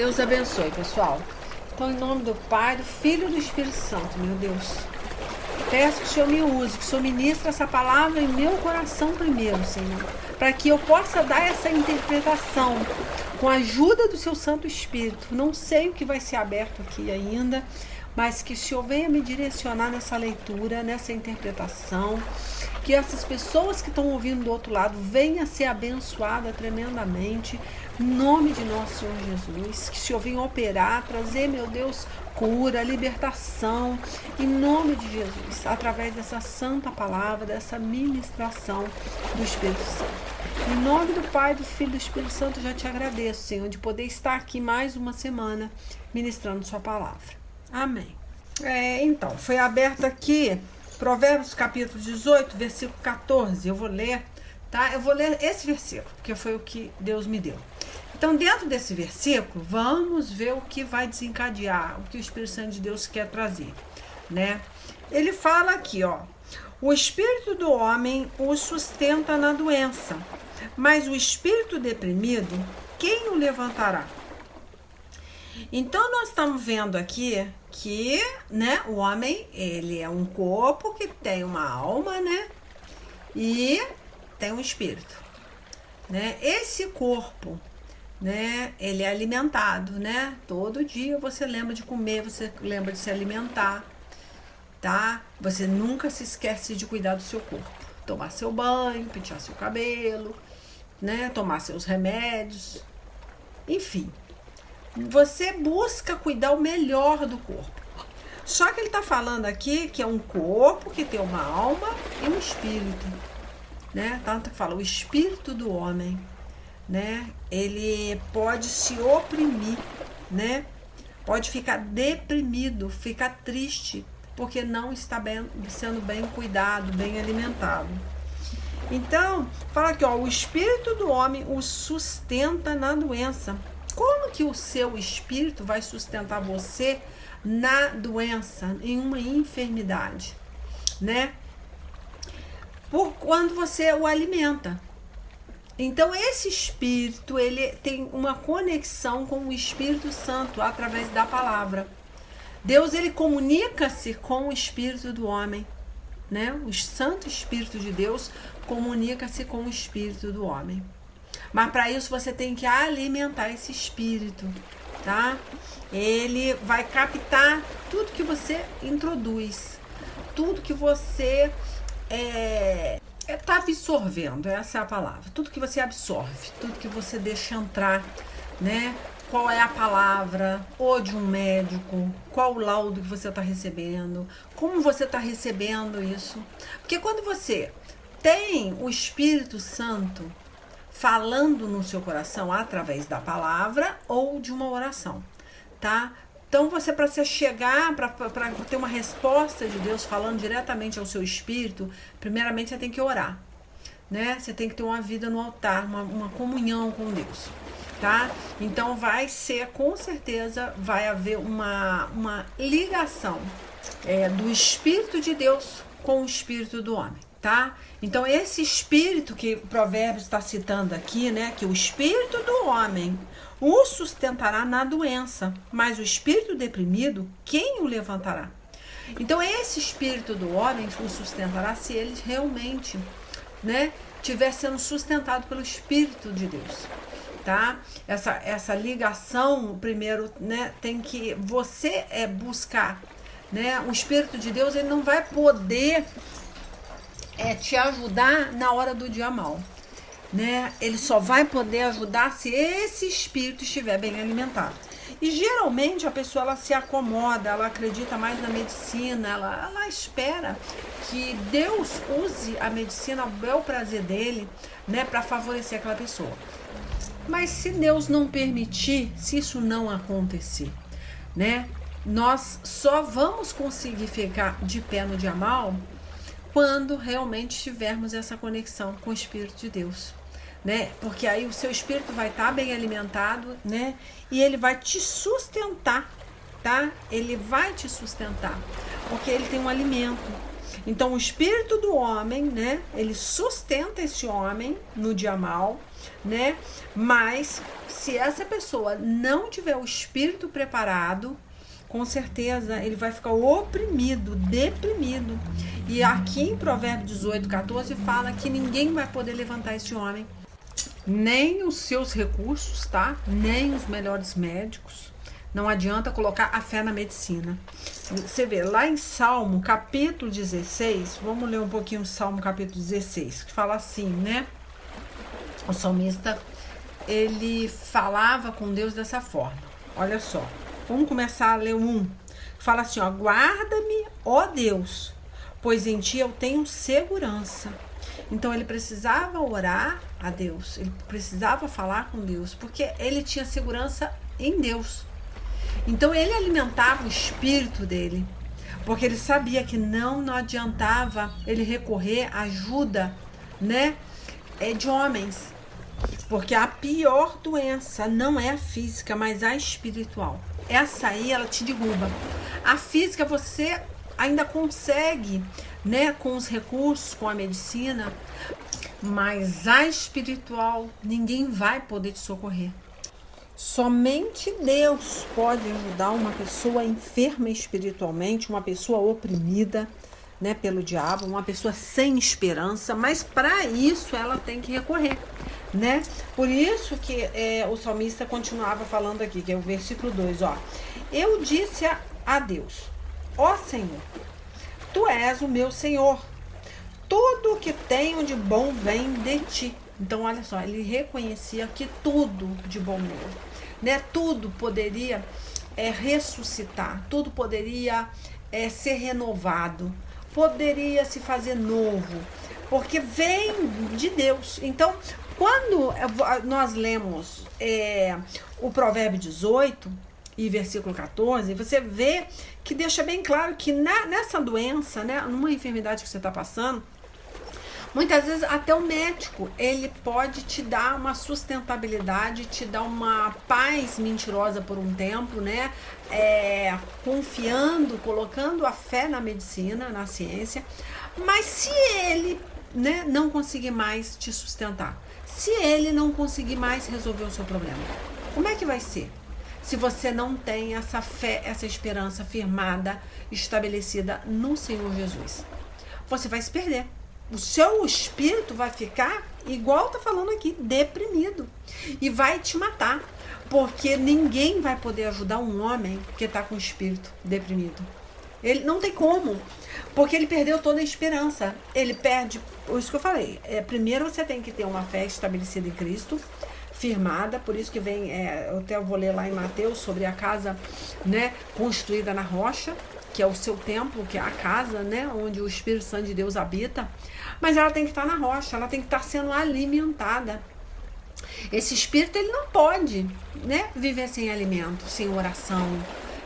Deus abençoe, pessoal. Então, em nome do Pai, do Filho e do Espírito Santo, meu Deus, peço que o Senhor me use, que o Senhor ministre essa palavra em meu coração primeiro, Senhor, para que eu possa dar essa interpretação com a ajuda do seu Santo Espírito. Não sei o que vai ser aberto aqui ainda, mas que o Senhor venha me direcionar nessa leitura, nessa interpretação, que essas pessoas que estão ouvindo do outro lado venham a ser abençoadas tremendamente, em nome de nosso Senhor Jesus, que o Senhor venha operar, trazer, meu Deus, cura, libertação, em nome de Jesus, através dessa santa palavra, dessa ministração do Espírito Santo. Em nome do Pai, do Filho e do Espírito Santo, eu já te agradeço, Senhor, de poder estar aqui mais uma semana ministrando sua palavra. Amém. Então, foi aberto aqui Provérbios capítulo 18, versículo 14. Eu vou ler, tá? Eu vou ler esse versículo, porque foi o que Deus me deu. Então, dentro desse versículo, vamos ver o que vai desencadear, o que o Espírito Santo de Deus quer trazer, né? Ele fala aqui, ó: o espírito do homem o sustenta na doença, mas o espírito deprimido, quem o levantará? Então, nós estamos vendo aqui que, né, o homem, ele é um corpo que tem uma alma, né, e tem um espírito, né? Esse corpo, né, ele é alimentado, né? Todo dia você lembra de comer, você lembra de se alimentar, tá? Você nunca se esquece de cuidar do seu corpo. Tomar seu banho, pentear seu cabelo, né, tomar seus remédios, enfim. Você busca cuidar o melhor do corpo. Só que ele está falando aqui que é um corpo que tem uma alma e um espírito, né? Tanto que fala o espírito do homem, né? Ele pode se oprimir, né? Pode ficar deprimido, ficar triste, porque não está sendo bem cuidado, bem alimentado. Então, fala aqui, ó, o espírito do homem o sustenta na doença. Como que o seu espírito vai sustentar você na doença, em uma enfermidade, né? Por quando você o alimenta. Então, esse espírito, ele tem uma conexão com o Espírito Santo através da palavra. Deus, ele comunica-se com o espírito do homem, né? O Santo Espírito de Deus comunica-se com o espírito do homem. Mas para isso você tem que alimentar esse espírito, tá? Ele vai captar tudo que você introduz, tudo que você tá absorvendo, essa é a palavra. Tudo que você absorve, tudo que você deixa entrar, né? Qual é a palavra, ou de um médico, qual o laudo que você está recebendo, como você está recebendo isso. Porque quando você tem o Espírito Santo falando no seu coração através da palavra ou de uma oração, tá? Então, para você chegar, para ter uma resposta de Deus falando diretamente ao seu espírito, primeiramente você tem que orar, né? Você tem que ter uma vida no altar, uma comunhão com Deus, tá? Então, vai ser, com certeza, vai haver uma ligação do Espírito de Deus com o Espírito do homem, tá? Então, esse espírito que o Provérbios está citando aqui, né? Que o espírito do homem o sustentará na doença, mas o espírito deprimido, quem o levantará? Então, esse espírito do homem o sustentará se ele realmente, né, estiver sendo sustentado pelo Espírito de Deus, tá? Essa ligação, primeiro, né, tem que você buscar, né? O Espírito de Deus, ele não vai poder te ajudar na hora do dia mal, né? Ele só vai poder ajudar se esse espírito estiver bem alimentado. E geralmente a pessoa, ela se acomoda, ela acredita mais na medicina, ela espera que Deus use a medicina ao bel prazer dele, né, para favorecer aquela pessoa. Mas se Deus não permitir, se isso não acontecer, né, nós só vamos conseguir ficar de pé no dia mal quando realmente tivermos essa conexão com o Espírito de Deus, né? Porque aí o seu espírito vai estar bem alimentado, né? E ele vai te sustentar, tá? Ele vai te sustentar, porque ele tem um alimento. Então, o espírito do homem, né? Ele sustenta esse homem no dia mal, né? Mas se essa pessoa não tiver o espírito preparado, com certeza ele vai ficar oprimido, deprimido. E aqui em Provérbios 18, 14 fala que ninguém vai poder levantar esse homem, nem os seus recursos, tá? Nem os melhores médicos. Não adianta colocar a fé na medicina. Você vê, lá em Salmo, capítulo 16, vamos ler um pouquinho o Salmo capítulo 16, que fala assim, né? O salmista, ele falava com Deus dessa forma. Olha só, vamos começar a ler um. Fala assim, ó: guarda-me, ó Deus, pois em ti eu tenho segurança. Então ele precisava orar a Deus, ele precisava falar com Deus, porque ele tinha segurança em Deus. Então ele alimentava o espírito dele, porque ele sabia que não adiantava ele recorrer à ajuda, né, de homens. Porque a pior doença não é a física, mas a espiritual. Essa aí, ela te derruba. A física você ainda consegue, né, com os recursos, com a medicina, mas a espiritual ninguém vai poder te socorrer. Somente Deus pode ajudar uma pessoa enferma espiritualmente, uma pessoa oprimida, né, pelo diabo, uma pessoa sem esperança, mas para isso ela tem que recorrer, né? Por isso que o salmista continuava falando aqui, que é o versículo 2, ó: eu disse a Deus, ó Senhor, tu és o meu Senhor, tudo o que tenho de bom vem de ti. Então, olha só, ele reconhecia que tudo de bom nele, né? Tudo poderia ressuscitar, tudo poderia ser renovado, poderia se fazer novo, porque vem de Deus. Então, quando nós lemos o Provérbio 18 e versículo 14, você vê que deixa bem claro que nessa doença, né, numa enfermidade que você está passando, muitas vezes até o médico, ele pode te dar uma sustentabilidade, te dar uma paz mentirosa por um tempo, né? Confiando, colocando a fé na medicina, na ciência. Mas se ele, né, não conseguir mais te sustentar, se ele não conseguir mais resolver o seu problema, como é que vai ser? Se você não tem essa fé, essa esperança firmada, estabelecida no Senhor Jesus, você vai se perder. O seu espírito vai ficar, igual tá falando aqui, deprimido. E vai te matar. Porque ninguém vai poder ajudar um homem que tá com o espírito deprimido. Ele não tem como. Porque ele perdeu toda a esperança. Ele perde, isso que eu falei. Primeiro você tem que ter uma fé estabelecida em Cristo, firmada. Por isso que vem, eu até vou ler lá em Mateus sobre a casa, né, construída na rocha, que é o seu templo, que é a casa, né, onde o Espírito Santo de Deus habita. Mas ela tem que estar na rocha, ela tem que estar sendo alimentada. Esse espírito, ele não pode, né, viver sem alimento, sem oração,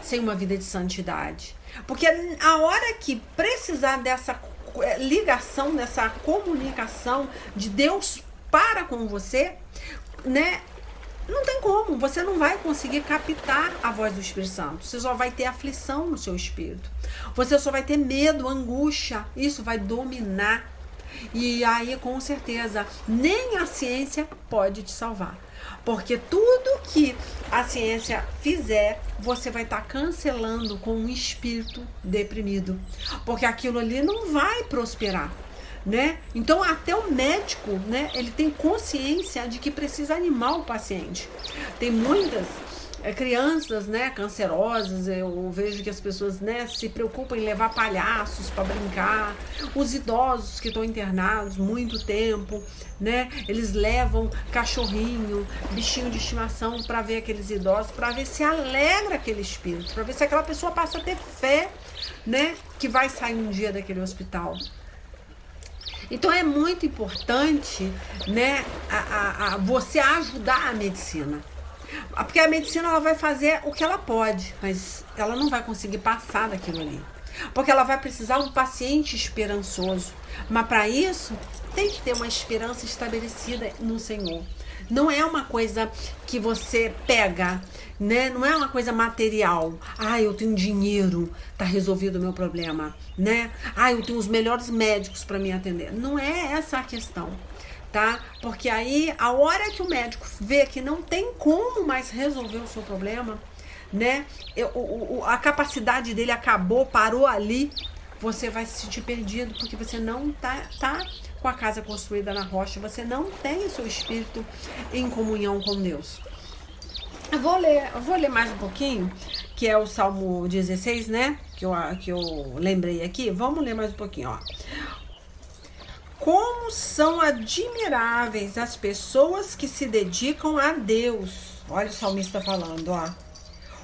sem uma vida de santidade. Porque a hora que precisar dessa ligação, dessa comunicação de Deus para com você, né, não tem como, você não vai conseguir captar a voz do Espírito Santo. Você só vai ter aflição no seu espírito. Você só vai ter medo, angústia. Isso vai dominar. E aí, com certeza, nem a ciência pode te salvar. Porque tudo que a ciência fizer, você vai estar cancelando com um espírito deprimido. Porque aquilo ali não vai prosperar, né? Então até o médico, né, ele tem consciência de que precisa animar o paciente. Tem muitas crianças, né, cancerosas. Eu vejo que as pessoas, né, se preocupam em levar palhaços para brincar. Os idosos que estão internados muito tempo, né, eles levam cachorrinho, bichinho de estimação para ver aqueles idosos, para ver se alegra aquele espírito, para ver se aquela pessoa passa a ter fé, né, que vai sair um dia daquele hospital. Então é muito importante, né, você ajudar a medicina. Porque a medicina, ela vai fazer o que ela pode, mas ela não vai conseguir passar daquilo ali. Porque ela vai precisar de um paciente esperançoso. Mas para isso, tem que ter uma esperança estabelecida no Senhor. Não é uma coisa que você pega, né? Não é uma coisa material. Ah, eu tenho dinheiro, tá resolvido o meu problema, né? Ah, eu tenho os melhores médicos para me atender. Não é essa a questão. tá? Porque aí, a hora que o médico vê que não tem como mais resolver o seu problema, né? A capacidade dele acabou, parou ali, você vai se sentir perdido, porque você não tá com a casa construída na rocha, você não tem o seu espírito em comunhão com Deus. Eu vou ler mais um pouquinho, que é o Salmo 16, né? Que eu lembrei aqui. Vamos ler mais um pouquinho, ó. Como são admiráveis as pessoas que se dedicam a Deus. Olha o salmista falando, ó.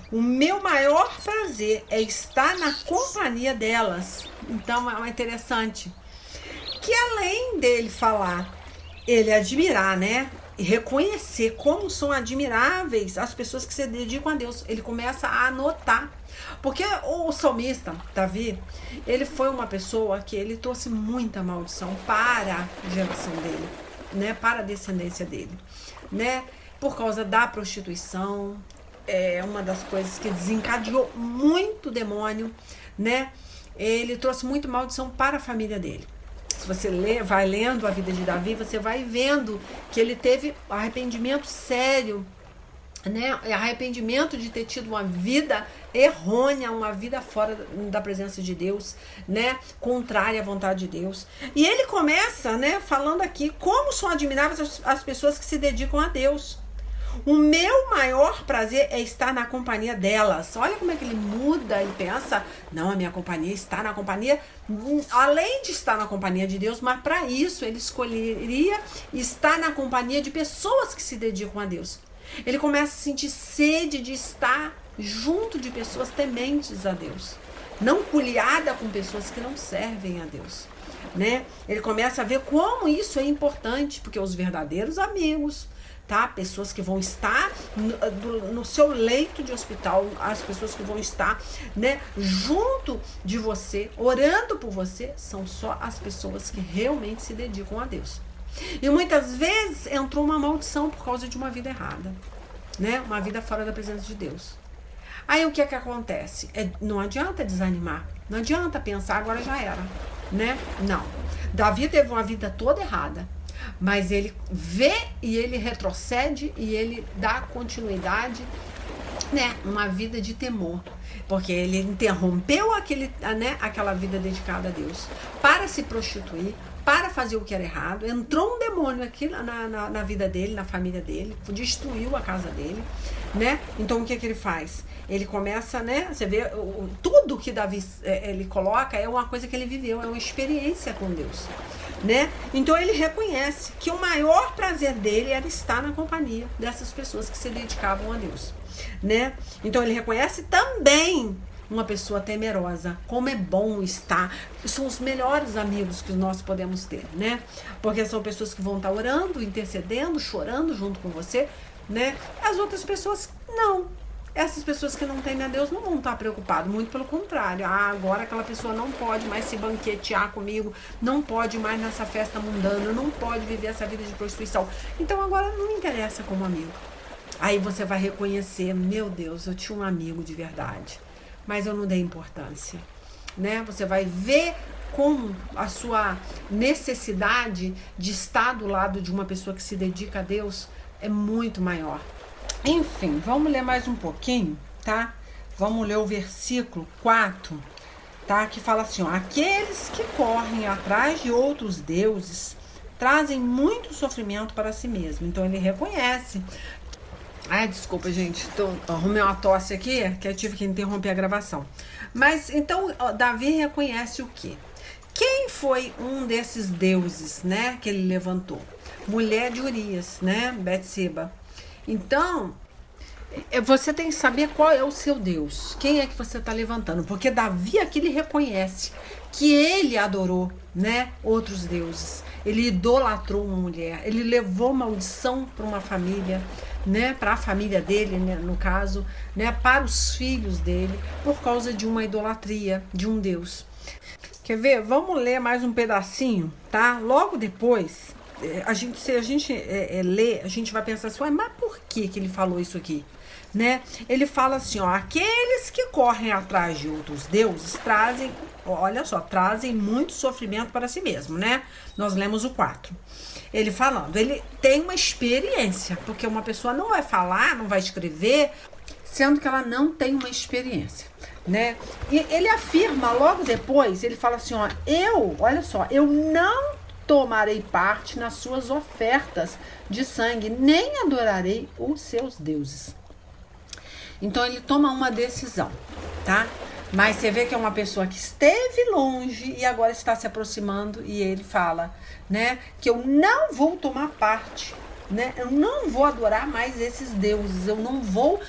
O meu maior prazer é estar na companhia delas. Então é interessante que, além dele falar, ele admirar, né? E reconhecer como são admiráveis as pessoas que se dedicam a Deus. Ele começa a anotar. Porque o salmista, Davi, ele foi uma pessoa que ele trouxe muita maldição para a geração dele, né? Para a descendência dele, né? Por causa da prostituição, é uma das coisas que desencadeou muito demônio, né? Ele trouxe muito maldição para a família dele. Se você vai lendo a vida de Davi, você vai vendo que ele teve arrependimento sério, né? Arrependimento de ter tido uma vida errônea, uma vida fora da presença de Deus, né? Contrária à vontade de Deus. E ele começa, né, falando aqui como são admiráveis as pessoas que se dedicam a Deus. O meu maior prazer é estar na companhia delas. Olha como é que ele muda e pensa, não, a minha companhia está na companhia, além de estar na companhia de Deus, mas para isso ele escolheria estar na companhia de pessoas que se dedicam a Deus. Ele começa a sentir sede de estar junto de pessoas tementes a Deus, não coliada com pessoas que não servem a Deus, né? Ele começa a ver como isso é importante, porque os verdadeiros amigos, tá? Pessoas que vão estar no seu leito de hospital, as pessoas que vão estar, né, junto de você, orando por você, são só as pessoas que realmente se dedicam a Deus. E muitas vezes entrou uma maldição por causa de uma vida errada, né? Uma vida fora da presença de Deus. Aí o que é que acontece? Não adianta desanimar, não adianta pensar agora já era, né? Não. Davi teve uma vida toda errada, mas ele vê e ele retrocede e ele dá continuidade, né? Uma vida de temor, porque ele interrompeu aquela vida dedicada a Deus para se prostituir, para fazer o que era errado. Entrou um demônio aqui na vida dele, na família dele, destruiu a casa dele, né? Então o que ele faz? Ele começa, né? Você vê, tudo que Davi ele coloca é uma coisa que ele viveu, é uma experiência com Deus, né? Então ele reconhece que o maior prazer dele era estar na companhia dessas pessoas que se dedicavam a Deus, né? Então ele reconhece também uma pessoa temerosa, como é bom estar, são os melhores amigos que nós podemos ter, né? Porque são pessoas que vão estar orando, intercedendo, chorando junto com você, né? As outras pessoas não. Essas pessoas que não temem a Deus não vão estar preocupadas, muito pelo contrário. Agora aquela pessoa não pode mais se banquetear comigo, não pode mais nessa festa mundana, não pode viver essa vida de prostituição. Então agora não me interessa como amigo. Aí você vai reconhecer, meu Deus, eu tinha um amigo de verdade, mas eu não dei importância, né? Você vai ver como a sua necessidade de estar do lado de uma pessoa que se dedica a Deus é muito maior. Enfim, vamos ler mais um pouquinho, tá? Vamos ler o versículo 4, tá? Que fala assim, ó, aqueles que correm atrás de outros deuses trazem muito sofrimento para si mesmo. Então ele reconhece. Ai, desculpa, gente, arrumei uma tosse aqui, que eu tive que interromper a gravação. Mas, então, Davi reconhece o quê? Quem foi um desses deuses, né, que ele levantou? Mulher de Urias, né, Betseba. Então, você tem que saber qual é o seu Deus. Quem é que você está levantando? Porque Davi aqui ele reconhece que ele adorou, né, outros deuses. Ele idolatrou uma mulher. Ele levou maldição para uma família, né, para a família dele, né, no caso, né, para os filhos dele, por causa de uma idolatria, de um Deus. Quer ver? Vamos ler mais um pedacinho, tá? Logo depois, se a gente ler, a gente vai pensar assim, mas por que ele falou isso aqui? Né? Ele fala assim, ó, aqueles que correm atrás de outros deuses trazem muito sofrimento para si mesmo, né? Nós lemos o 4. Ele falando, ele tem uma experiência, porque uma pessoa não vai falar, não vai escrever, sendo que ela não tem uma experiência, né? E ele afirma logo depois, ele fala assim, ó, olha só, eu não tomarei parte nas suas ofertas de sangue, nem adorarei os seus deuses. Então ele toma uma decisão, tá? Mas você vê que é uma pessoa que esteve longe e agora está se aproximando, e ele fala, né, que eu não vou tomar parte, né? Eu não vou adorar mais esses deuses, eu não vou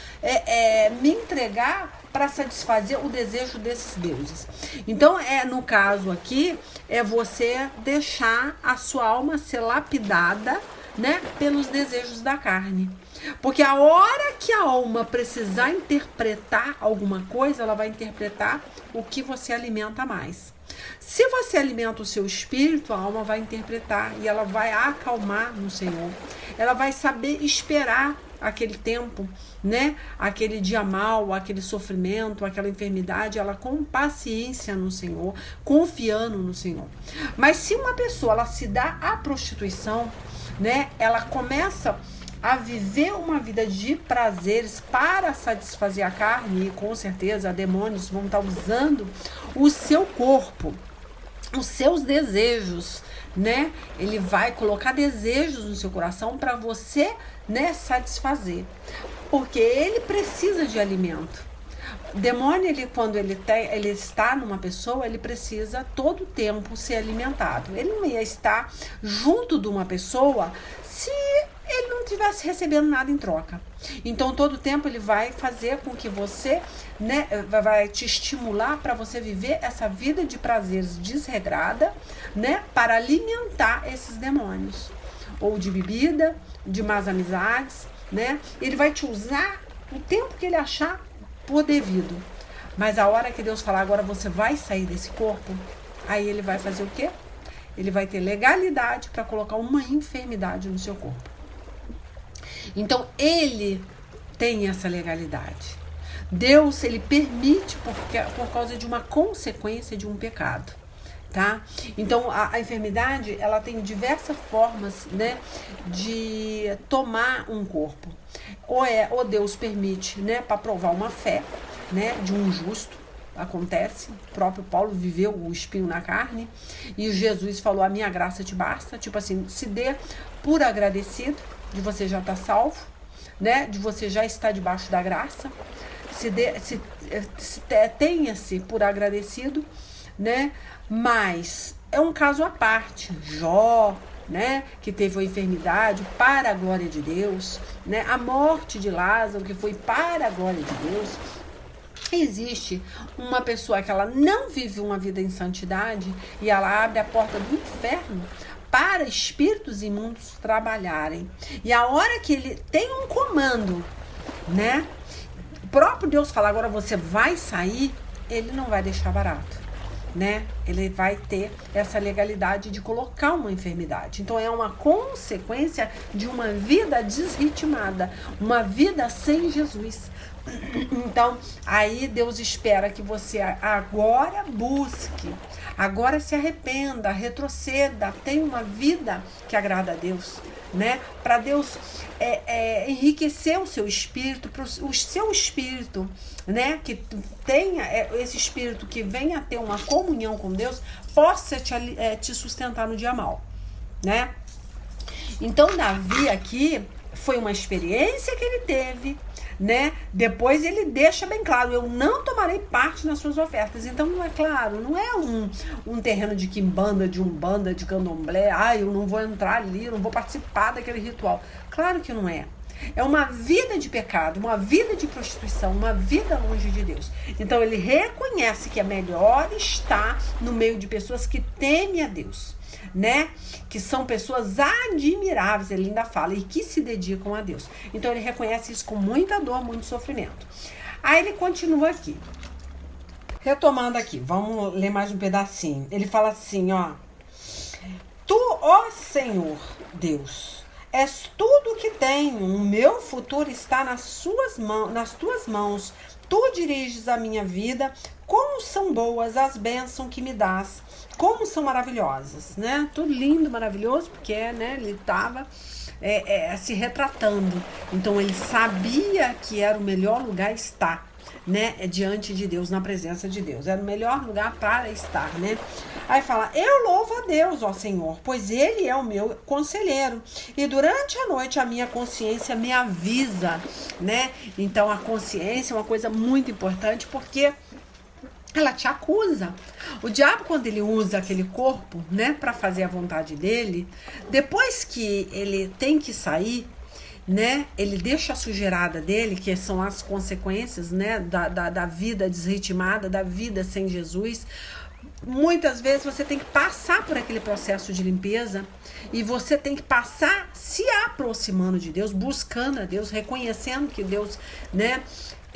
me entregar para satisfazer o desejo desses deuses. Então, no caso aqui, é você deixar a sua alma ser lapidada, né, pelos desejos da carne. Porque a hora que a alma precisar interpretar alguma coisa, ela vai interpretar o que você alimenta mais. Se você alimenta o seu espírito, a alma vai interpretar e ela vai acalmar no Senhor. Ela vai saber esperar aquele tempo, né? Aquele dia mal, aquele sofrimento, aquela enfermidade, ela com paciência no Senhor, confiando no Senhor. Mas se uma pessoa ela se dá à prostituição, né? Ela começa a viver uma vida de prazeres para satisfazer a carne, e com certeza demônios vão estar usando o seu corpo, os seus desejos, né? Ele vai colocar desejos no seu coração para você, né, satisfazer, porque ele precisa de alimento. O demônio, quando ele está numa pessoa, ele precisa todo o tempo ser alimentado. Ele não ia estar junto de uma pessoa se ele não estivesse recebendo nada em troca. Então, todo o tempo ele vai fazer com que você, né, vai te estimular para você viver essa vida de prazeres desregrada, né, para alimentar esses demônios. Ou de bebida, de más amizades, né? Ele vai te usar o tempo que ele achar por devido. Mas a hora que Deus falar, agora você vai sair desse corpo, aí ele vai fazer o quê? Ele vai ter legalidade para colocar uma enfermidade no seu corpo. Então, ele tem essa legalidade. Deus, ele permite por causa de uma consequência de um pecado, tá? Então, a enfermidade, ela tem diversas formas, né, de tomar um corpo. Ou Deus permite, né, para provar uma fé, né, de um justo. Acontece, o próprio Paulo viveu o espinho na carne e Jesus falou, a minha graça te basta, tipo assim, se dê por agradecido de você já estar salvo, né, de você já estar debaixo da graça, tenha-se por agradecido, né, mas é um caso à parte. Jó, né, que teve uma enfermidade para a glória de Deus, né, a morte de Lázaro, que foi para a glória de Deus. Existe uma pessoa que ela não vive uma vida em santidade e ela abre a porta do inferno para espíritos imundos trabalharem. E a hora que ele tem um comando, né, o próprio Deus fala, agora você vai sair, ele não vai deixar barato, né? Ele vai ter essa legalidade de colocar uma enfermidade. Então é uma consequência de uma vida desritimada, uma vida sem Jesus. Então, aí Deus espera que você agora busque, agora se arrependa, retroceda, tenha uma vida que agrada a Deus, né? Para Deus enriquecer o seu espírito, o seu espírito, né? Que tenha esse espírito que venha a ter uma comunhão com Deus, possa te sustentar no dia mal, né? Então, Davi aqui foi uma experiência que ele teve, né? Depois ele deixa bem claro, eu não tomarei parte nas suas ofertas. Então não é claro, não é um terreno de quimbanda, de umbanda, de candomblé, eu não vou entrar ali, eu não vou participar daquele ritual. Claro que não é. É uma vida de pecado, uma vida de prostituição, uma vida longe de Deus. Então ele reconhece que é melhor estar no meio de pessoas que temem a Deus, né? Que são pessoas admiráveis, ele ainda fala, e que se dedicam a Deus. Então ele reconhece isso com muita dor, muito sofrimento. Aí ele continua aqui. Retomando aqui, vamos ler mais um pedacinho. Ele fala assim, ó: Tu, ó Senhor Deus, és tudo o que tenho, o meu futuro está nas tuas mãos. Tu diriges a minha vida com como são boas as bênçãos que me dás, como são maravilhosas, né? Tudo lindo, maravilhoso, porque, né, ele estava se retratando. Então ele sabia que era o melhor lugar estar, né, diante de Deus, na presença de Deus. Era o melhor lugar para estar, né? Aí fala, eu louvo a Deus, ó Senhor, pois Ele é o meu conselheiro. E durante a noite a minha consciência me avisa, né? Então a consciência é uma coisa muito importante, porque ela te acusa. O diabo, quando ele usa aquele corpo, né, para fazer a vontade dele, depois que ele tem que sair, né, ele deixa a sujeirada dele, que são as consequências, né, da vida desritimada, da vida sem Jesus. Muitas vezes você tem que passar por aquele processo de limpeza e você tem que passar se aproximando de Deus, buscando a Deus, reconhecendo que Deus, né,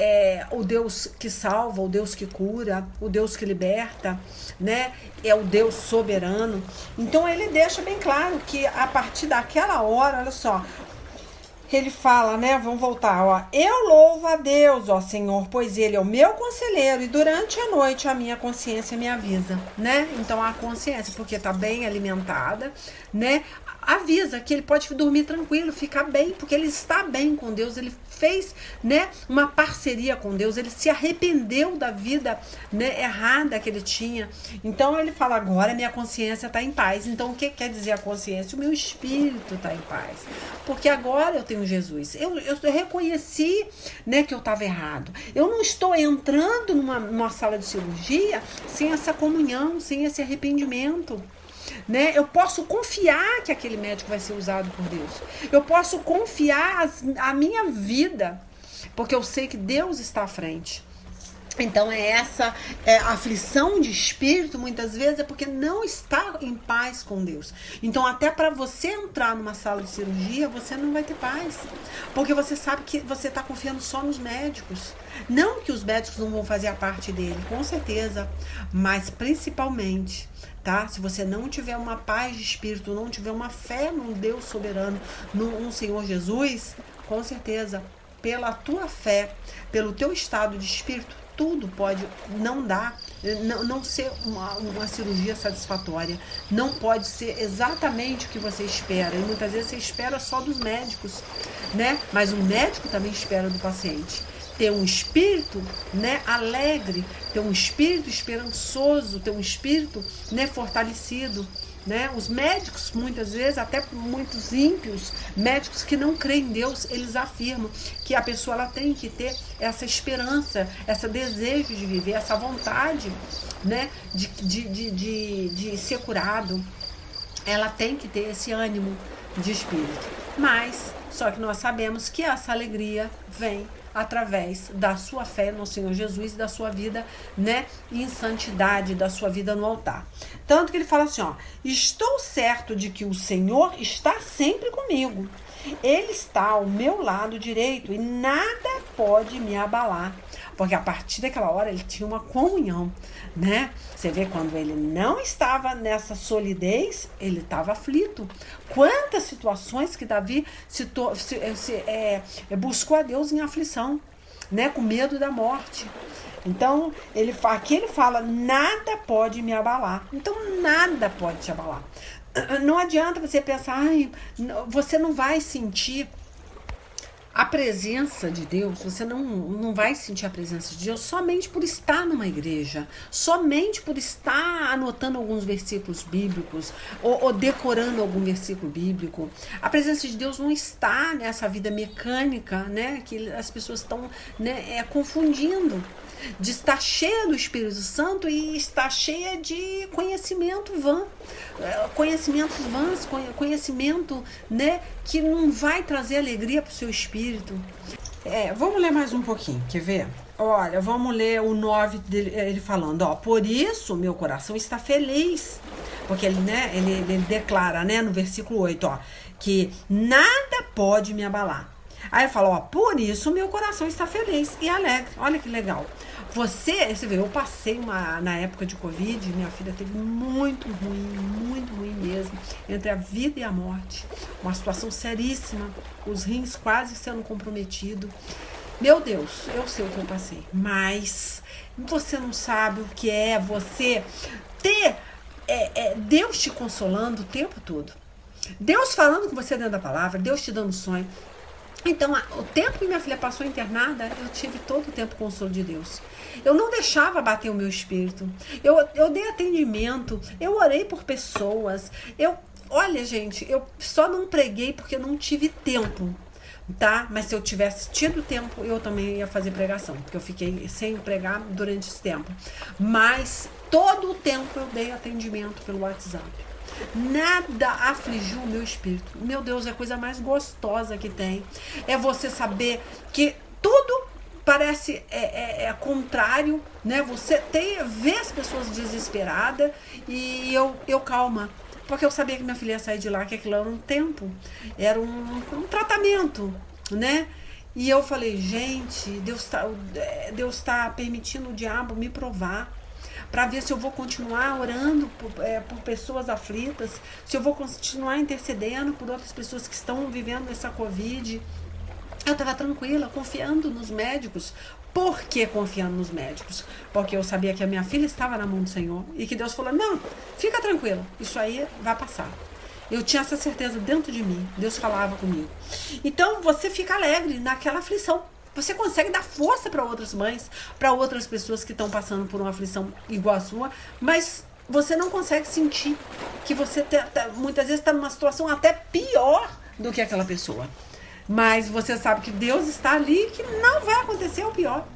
é o Deus que salva, o Deus que cura, o Deus que liberta, né, é o Deus soberano. Então ele deixa bem claro que a partir daquela hora, olha só, ele fala, né? Vamos voltar, ó. Eu louvo a Deus, ó Senhor, pois Ele é o meu conselheiro e durante a noite a minha consciência me avisa, né? Então a consciência, porque tá bem alimentada, né? Avisa que ele pode dormir tranquilo, ficar bem, porque ele está bem com Deus, ele fez, né, uma parceria com Deus, ele se arrependeu da vida, né, errada que ele tinha. Então ele fala, agora minha consciência está em paz. Então o que quer dizer a consciência? O meu espírito está em paz, porque agora eu tenho Jesus. Eu reconheci, né, que eu estava errado. Eu não estou entrando numa sala de cirurgia sem essa comunhão, sem esse arrependimento, né? Eu posso confiar que aquele médico vai ser usado por Deus. Eu posso confiar a minha vida, porque eu sei que Deus está à frente. Então essa aflição de espírito, muitas vezes, é porque não está em paz com Deus. Então até para você entrar numa sala de cirurgia, você não vai ter paz, porque você sabe que você está confiando só nos médicos. Não que os médicos não vão fazer a parte dele, com certeza, mas principalmente, tá? Se você não tiver uma paz de espírito, não tiver uma fé num Deus soberano, num Senhor Jesus, com certeza, pela tua fé, pelo teu estado de espírito, tudo pode não dar, não ser uma cirurgia satisfatória, não pode ser exatamente o que você espera. E muitas vezes você espera só dos médicos, né? Mas o médico também espera do paciente ter um espírito, né, alegre, ter um espírito esperançoso, ter um espírito, né, fortalecido, né? Os médicos, muitas vezes, até muitos ímpios, médicos que não creem em Deus, eles afirmam que a pessoa ela tem que ter essa esperança, esse desejo de viver, essa vontade, né, de ser curado. Ela tem que ter esse ânimo de espírito. Mas, só que nós sabemos que essa alegria vem através da sua fé no Senhor Jesus e da sua vida, né, em santidade, da sua vida no altar. Tanto que ele fala assim, ó, estou certo de que o Senhor está sempre comigo. Ele está ao meu lado direito e nada pode me abalar. Porque a partir daquela hora ele tinha uma comunhão, né? Você vê, quando ele não estava nessa solidez, ele estava aflito. Quantas situações que Davi buscou a Deus em aflição, né? Com medo da morte. Então, aqui ele fala, nada pode me abalar. Então, nada pode te abalar. Não adianta você pensar, você não vai sentir a presença de Deus, você não vai sentir a presença de Deus somente por estar numa igreja, somente por estar anotando alguns versículos bíblicos ou decorando algum versículo bíblico. A presença de Deus não está nessa vida mecânica, né, que as pessoas estão, né, confundindo, de estar cheia do Espírito Santo e estar cheia de conhecimentos vãs, conhecimento, né, que não vai trazer alegria para o seu espírito. Vamos ler mais um pouquinho, quer ver? Olha, vamos ler o 9 dele, ele falando, ó, por isso meu coração está feliz, porque ele, né, ele declara, né, no versículo 8, ó, que nada pode me abalar. Aí ele fala, ó, por isso meu coração está feliz e alegre. Olha que legal. Você vê, eu passei na época de Covid, minha filha teve muito ruim mesmo, entre a vida e a morte. Uma situação seríssima, os rins quase sendo comprometidos. Meu Deus, eu sei o que eu passei, mas você não sabe o que é você ter Deus te consolando o tempo todo. Deus falando com você dentro da palavra, Deus te dando sonho. Então, o tempo que minha filha passou internada, eu tive todo o tempo o consolo de Deus. Eu não deixava bater o meu espírito. Eu dei atendimento, eu orei por pessoas. Olha, gente, eu só não preguei porque eu não tive tempo, tá? Mas se eu tivesse tido tempo, eu também ia fazer pregação, porque eu fiquei sem pregar durante esse tempo. Mas todo o tempo eu dei atendimento pelo WhatsApp. Nada afligiu o meu espírito. Meu Deus, é a coisa mais gostosa que tem. É você saber que tudo parece contrário, né? Você vê as pessoas desesperadas e eu calma. Porque eu sabia que minha filha ia sair de lá, que aquilo era um tempo, era um tratamento, né? E eu falei, gente, Deus tá permitindo o diabo me provar, para ver se eu vou continuar orando por pessoas aflitas, se eu vou continuar intercedendo por outras pessoas que estão vivendo essa Covid. Eu estava tranquila, confiando nos médicos. Por que confiando nos médicos? Porque eu sabia que a minha filha estava na mão do Senhor e que Deus falou, não, fica tranquila, isso aí vai passar. Eu tinha essa certeza dentro de mim, Deus falava comigo. Então você fica alegre naquela aflição. Você consegue dar força para outras mães, para outras pessoas que estão passando por uma aflição igual a sua, mas você não consegue sentir que você muitas vezes está numa situação até pior do que aquela pessoa. Mas você sabe que Deus está ali e que não vai acontecer o pior.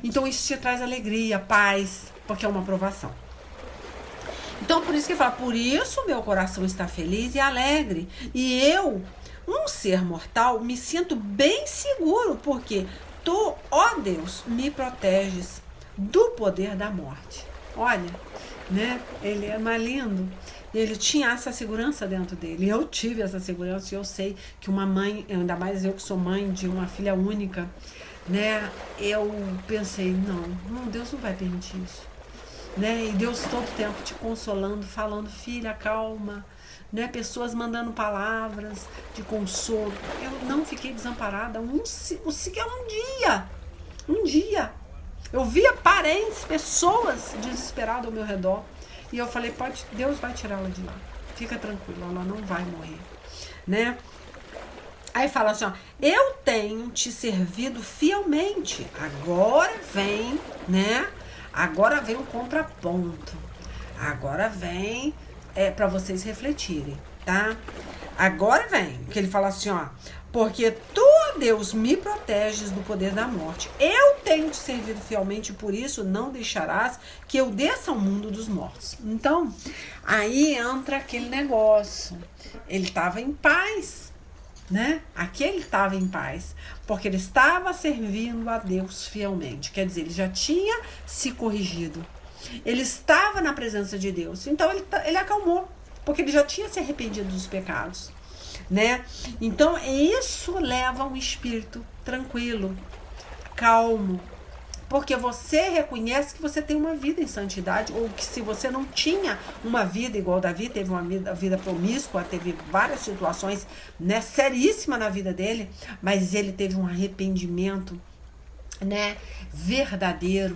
Então isso te traz alegria, paz, porque é uma provação. Então por isso que ele fala, por isso meu coração está feliz e alegre. E eu, um ser mortal, me sinto bem seguro, porque tu, ó Deus, me proteges do poder da morte. Olha, né? Ele é mais lindo. Ele tinha essa segurança dentro dele. Eu tive essa segurança e eu sei que uma mãe, ainda mais eu que sou mãe de uma filha única, né? Eu pensei, não, Deus não vai permitir isso. Né? E Deus todo o tempo te consolando, falando, filha, calma. Né? Pessoas mandando palavras de consolo. Eu não fiquei desamparada um dia. Eu via parentes, pessoas desesperadas ao meu redor. E eu falei, Deus vai tirá-la de lá. Fica tranquila, ela não vai morrer. Né? Aí fala assim, ó, eu tenho te servido fielmente. Agora vem, né? Agora vem o contraponto. Agora vem para vocês refletirem, tá? Agora vem, que ele fala assim, ó, porque tu, Deus, me proteges do poder da morte. Eu tenho te servido fielmente, por isso não deixarás que eu desça ao mundo dos mortos. Então, aí entra aquele negócio. Ele estava em paz, né? Aqui ele estava em paz, porque ele estava servindo a Deus fielmente. Quer dizer, ele já tinha se corrigido. Ele estava na presença de Deus. Então, ele acalmou, porque ele já tinha se arrependido dos pecados. Né? Então isso leva um espírito tranquilo, calmo, porque você reconhece que você tem uma vida em santidade, ou que se você não tinha uma vida igual Davi, teve uma vida promíscua, teve várias situações, né, seríssimas na vida dele, mas ele teve um arrependimento, né, verdadeiro.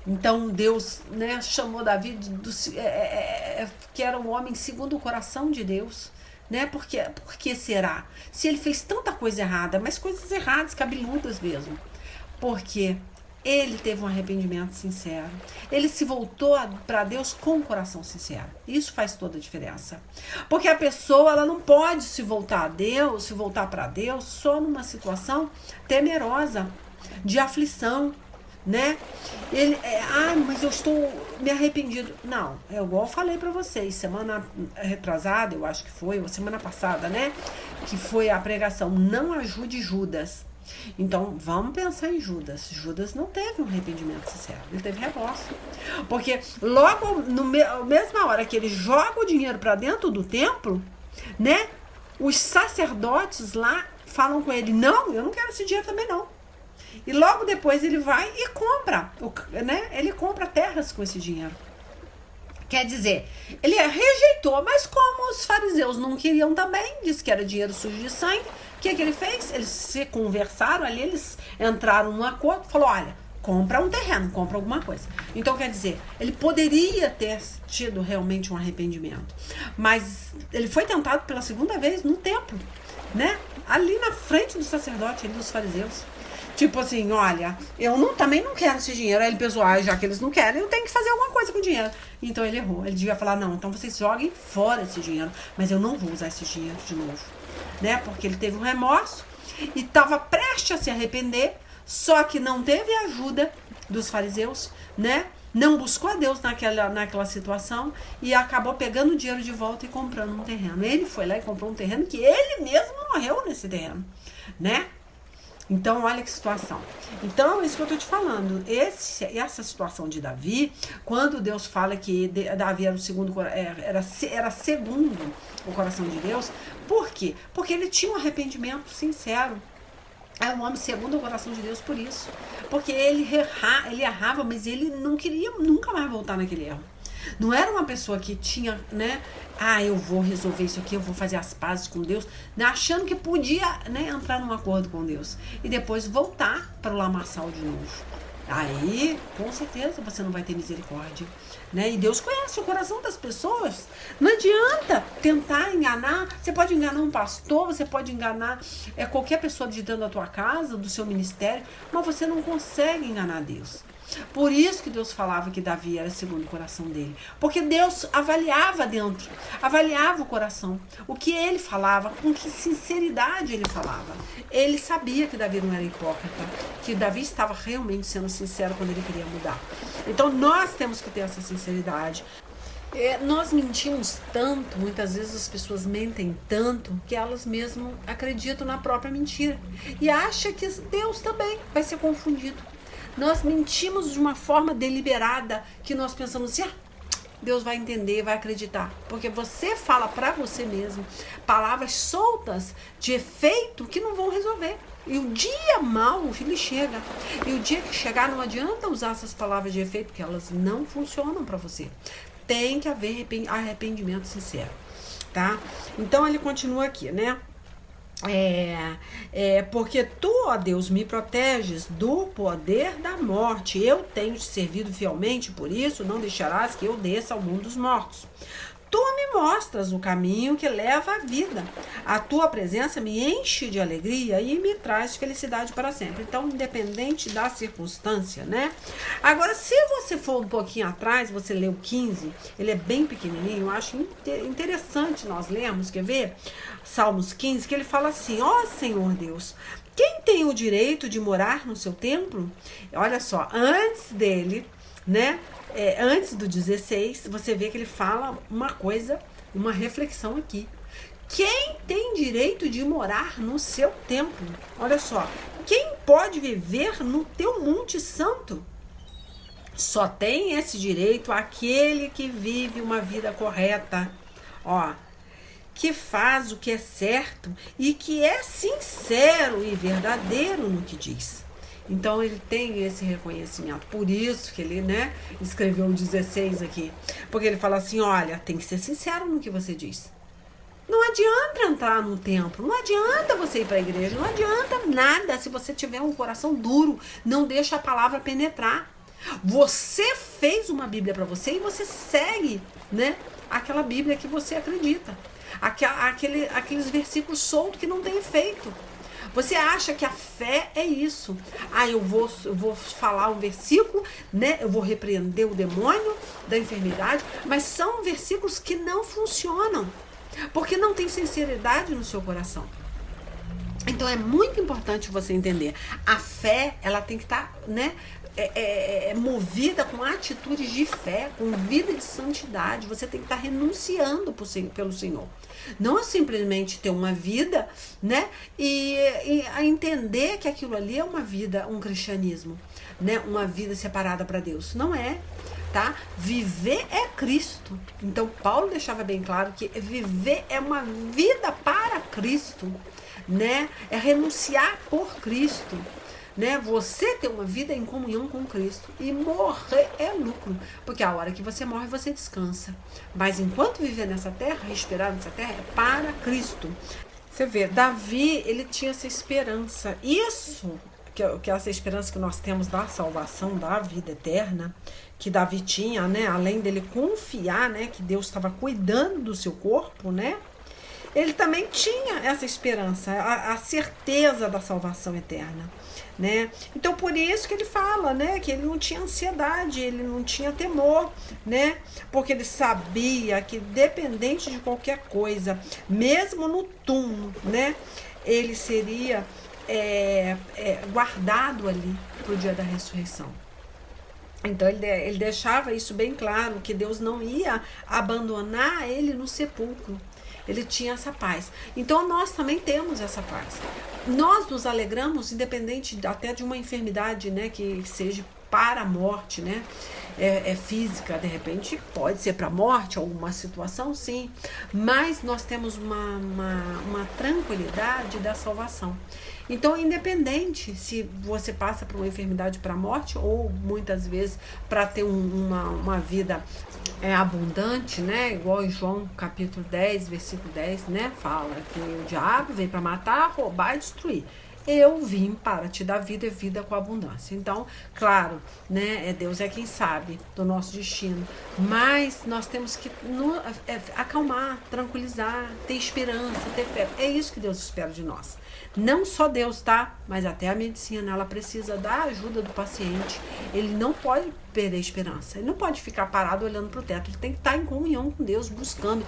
Então Deus, né, chamou Davi que era um homem segundo o coração de Deus. Né? Por que será? Se ele fez tanta coisa errada, mas coisas erradas, cabeludas mesmo. Porque ele teve um arrependimento sincero. Ele se voltou para Deus com um coração sincero. Isso faz toda a diferença. Porque a pessoa, ela não pode se voltar a Deus, se voltar para Deus só numa situação temerosa, de aflição. Né? Mas eu estou me arrependido. Não, é igual eu falei pra vocês, semana retrasada, eu acho que foi, ou semana passada, né? Que foi a pregação, não ajude Judas. Então, vamos pensar em Judas. Judas não teve um arrependimento sincero, ele teve remorso. Porque logo, na mesma hora que ele joga o dinheiro pra dentro do templo, né? Os sacerdotes lá falam com ele, não, eu não quero esse dinheiro também não. E logo depois ele vai e compra, né? Ele compra terras com esse dinheiro. Quer dizer, ele rejeitou, mas como os fariseus não queriam também, disse que era dinheiro sujo de sangue, O que ele fez? Eles se conversaram ali, eles entraram num acordo, falou, olha, compra um terreno, compra alguma coisa. Então, quer dizer, ele poderia ter tido realmente um arrependimento, mas ele foi tentado pela segunda vez no templo, né? Ali na frente do sacerdote, ali dos fariseus. Tipo assim, olha, também não quero esse dinheiro. Aí ele pensou, já que eles não querem, eu tenho que fazer alguma coisa com o dinheiro. Então ele errou. Ele devia falar, não, então vocês joguem fora esse dinheiro, mas eu não vou usar esse dinheiro de novo, né? Porque ele teve um remorso e estava prestes a se arrepender, só que não teve ajuda dos fariseus, né? Não buscou a Deus naquela situação e acabou pegando o dinheiro de volta e comprando um terreno. Ele foi lá e comprou um terreno que ele mesmo morreu nesse terreno, né? Então, olha que situação. Então, é isso que eu estou te falando. Essa situação de Davi, quando Deus fala que Davi era o segundo, era segundo o coração de Deus, por quê? Porque ele tinha um arrependimento sincero. É um homem segundo o coração de Deus por isso. Porque ele errava, mas ele não queria nunca mais voltar naquele erro. Não era uma pessoa que tinha, né? Eu vou resolver isso aqui, eu vou fazer as pazes com Deus, né, achando que podia, né, entrar num acordo com Deus. E depois voltar para o lamaçal de novo. Aí, com certeza, você não vai ter misericórdia, né? E Deus conhece o coração das pessoas. Não adianta tentar enganar. Você pode enganar um pastor, você pode enganar qualquer pessoa de dentro da tua casa, do seu ministério, mas você não consegue enganar Deus. Por isso que Deus falava que Davi era segundo o coração dele. Porque Deus avaliava dentro, avaliava o coração. O que ele falava, com que sinceridade ele falava. Ele sabia que Davi não era hipócrita, que Davi estava realmente sendo sincero quando ele queria mudar. Então nós temos que ter essa sinceridade. Nós mentimos tanto, muitas vezes as pessoas mentem tanto, que elas mesmas acreditam na própria mentira. E acham que Deus também vai ser confundido. Nós mentimos de uma forma deliberada, que nós pensamos assim, Deus vai entender, vai acreditar. Porque você fala para você mesmo palavras soltas de efeito que não vão resolver. E o dia mau, ele chega. E o dia que chegar, não adianta usar essas palavras de efeito, porque elas não funcionam para você. Tem que haver arrependimento sincero, tá? Então ele continua aqui, né? Porque tu, ó Deus, me proteges do poder da morte. Eu tenho te servido fielmente, por isso não deixarás que eu desça ao mundo dos mortos. Tu me mostras o caminho que leva à vida. A tua presença me enche de alegria e me traz felicidade para sempre. Então, independente da circunstância, né? Agora, se você for um pouquinho atrás, você lê o 15, ele é bem pequenininho, eu acho interessante nós lermos, quer ver? Salmos 15, que ele fala assim, ó Senhor Deus, quem tem o direito de morar no seu templo? Olha só, antes dele, né? Antes do 16, você vê que ele fala uma coisa, uma reflexão aqui. Quem tem direito de morar no seu templo? Olha só, quem pode viver no teu monte santo? Só tem esse direito aquele que vive uma vida correta, que faz o que é certo e que é sincero e verdadeiro no que diz. Então ele tem esse reconhecimento, por isso que ele, né, escreveu o 16 aqui, porque ele fala assim, olha, tem que ser sincero no que você diz. Não adianta entrar no templo, não adianta você ir para a igreja, não adianta nada se você tiver um coração duro, não deixa a palavra penetrar. Você fez uma Bíblia para você e você segue, né, aquela Bíblia que você acredita, aqueles versículos soltos que não tem efeito. Você acha que a fé é isso. Eu vou falar um versículo, né? Eu vou repreender o demônio da enfermidade, mas são versículos que não funcionam, porque não tem sinceridade no seu coração. Então é muito importante você entender. A fé, ela tem que estar, né? Movida com atitudes de fé, com vida de santidade. Você tem que estar renunciando pelo Senhor. Não é simplesmente ter uma vida, né? E a entender que aquilo ali é uma vida, um cristianismo, né? Uma vida separada para Deus. Não é, tá? Viver é Cristo. Então Paulo deixava bem claro que viver é uma vida para Cristo, né? É renunciar por Cristo. Né? Você ter uma vida em comunhão com Cristo e morrer é lucro, porque a hora que você morre você descansa, mas enquanto viver nessa terra, respirar nessa terra é para Cristo. Você vê, Davi, ele tinha essa esperança. Isso, que essa esperança que nós temos da salvação, da vida eterna, que Davi tinha, né? Além dele confiar, né? Que Deus estava cuidando do seu corpo, né? Ele também tinha essa esperança, a certeza da salvação eterna, né? Então por isso que ele fala, né, que ele não tinha ansiedade, ele não tinha temor, né? Porque ele sabia que dependente de qualquer coisa, mesmo no túmulo, né, ele seria guardado ali para o dia da ressurreição. Então ele deixava isso bem claro, que Deus não ia abandonar ele no sepulcro. Ele tinha essa paz. Então nós também temos essa paz. Nós nos alegramos, independente até de uma enfermidade, né, que seja para a morte, né? Física, de repente pode ser para a morte, alguma situação, sim. Mas nós temos uma tranquilidade da salvação. Então, independente se você passa por uma enfermidade para a morte ou muitas vezes para ter uma vida abundante, né? Igual em João capítulo 10, versículo 10, né? Fala que o diabo veio para matar, roubar e destruir. Eu vim para te dar vida e vida com abundância. Então, claro, né? Deus é quem sabe do nosso destino. Mas nós temos que acalmar, tranquilizar, ter esperança, ter fé. É isso que Deus espera de nós. Não só Deus, tá? Mas até a medicina, ela precisa da ajuda do paciente. Ele não pode perder a esperança. Ele não pode ficar parado olhando para o teto. Ele tem que estar em comunhão com Deus, buscando.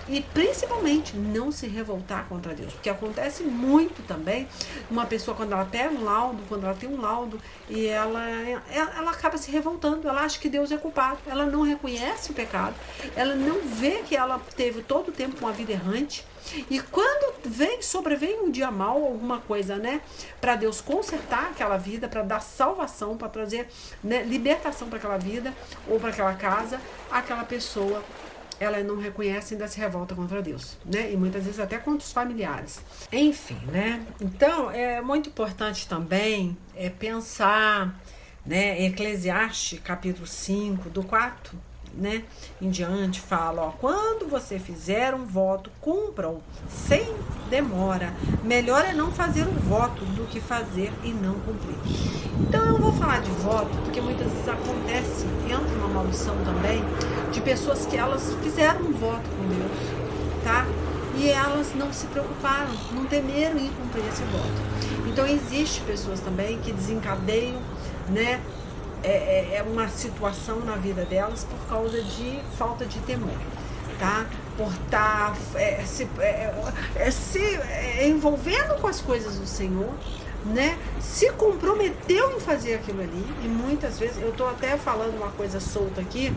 E principalmente não se revoltar contra Deus. Porque acontece muito também uma pessoa quando ela pega um laudo, quando ela tem um laudo, e ela acaba se revoltando. Ela acha que Deus é culpado. Ela não reconhece o pecado. Ela não vê que ela teve todo o tempo uma vida errante. E quando sobrevém um dia mal, alguma coisa, né, para Deus consertar aquela vida, para dar salvação, para trazer, né, libertação para aquela vida ou para aquela casa, aquela pessoa, ela não reconhece e ainda se revolta contra Deus, né, e muitas vezes até contra os familiares. Enfim, né, então é muito importante também pensar, né, Eclesiastes capítulo 5, do 4, né, em diante, fala, ó, quando você fizer um voto, cumpra-o sem demora. Melhor é não fazer um voto do que fazer e não cumprir. Então eu vou falar de voto, porque muitas vezes acontece, entra uma maldição também, de pessoas que elas fizeram um voto com Deus, tá? E elas não se preocuparam, não temeram em cumprir esse voto. Então existe pessoas também que desencadeiam, né, uma situação na vida delas por causa de falta de temor, tá? Por estar se envolvendo com as coisas do Senhor, né? Se comprometeu em fazer aquilo ali, e muitas vezes, eu estou até falando uma coisa solta aqui,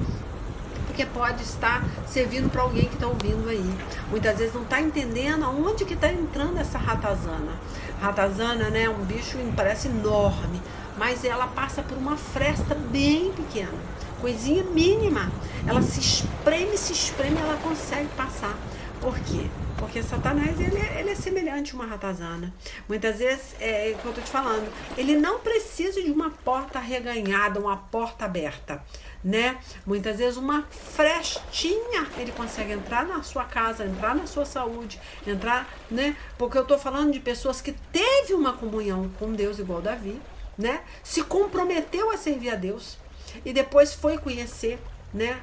porque pode estar servindo para alguém que está ouvindo aí. Muitas vezes não está entendendo aonde que está entrando essa ratazana. Ratazana, né, um bicho parece enorme, mas ela passa por uma fresta bem pequena, coisinha mínima. Ela se espreme, ela consegue passar. Por quê? Porque Satanás, ele é semelhante a uma ratazana. Muitas vezes, é o que eu estou te falando, ele não precisa de uma porta reganhada, uma porta aberta, né? Muitas vezes uma frestinha ele consegue entrar na sua casa, entrar na sua saúde, entrar, né? Porque eu estou falando de pessoas que teve uma comunhão com Deus igual Davi, né? Se comprometeu a servir a Deus e depois foi conhecer, né,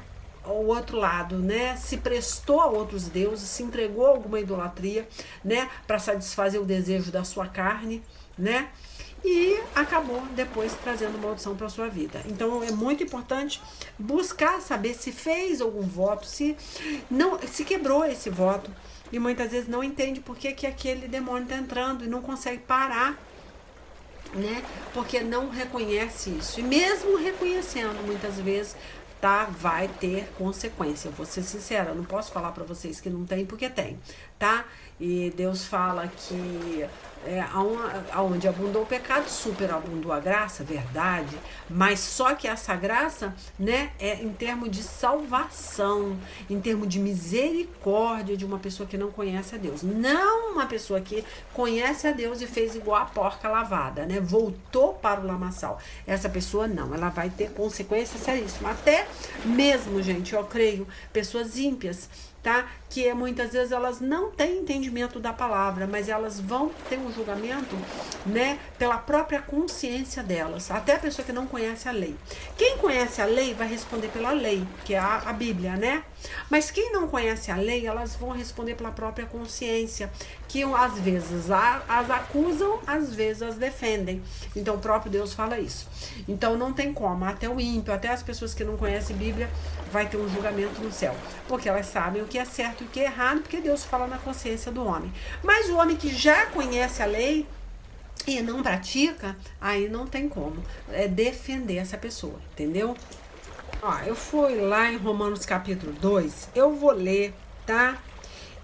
o outro lado, né? Se prestou a outros deuses, se entregou a alguma idolatria, né, para satisfazer o desejo da sua carne, né? E acabou depois trazendo maldição para a sua vida. Então é muito importante buscar saber se fez algum voto, se quebrou esse voto, e muitas vezes não entende por que aquele demônio está entrando e não consegue parar, né? Porque não reconhece isso. E mesmo reconhecendo, muitas vezes, tá, vai ter consequência. Eu vou ser sincera, eu não posso falar para vocês que não tem, porque tem, tá? E Deus fala que aonde abundou o pecado, superabundou a graça, verdade, mas só que essa graça, né, é em termos de salvação, em termos de misericórdia de uma pessoa que não conhece a Deus, não uma pessoa que conhece a Deus e fez igual a porca lavada, né, voltou para o lamaçal. Essa pessoa não, ela vai ter consequências seríssimas, até mesmo, gente, eu creio, pessoas ímpias, tá? Que muitas vezes elas não têm entendimento da palavra, mas elas vão ter um julgamento, né, pela própria consciência delas. Até a pessoa que não conhece a lei. Quem conhece a lei vai responder pela lei, que é a Bíblia, né? Mas quem não conhece a lei, elas vão responder pela própria consciência, que às vezes as acusam, às vezes as defendem. Então o próprio Deus fala isso. Então não tem como, até o ímpio, até as pessoas que não conhecem Bíblia, vai ter um julgamento no céu, porque elas sabem o que é certo e o que é errado, porque Deus fala na consciência do homem. Mas o homem que já conhece a lei e não pratica, aí não tem como defender essa pessoa, entendeu? Ó, eu fui lá em Romanos capítulo 2, eu vou ler, tá?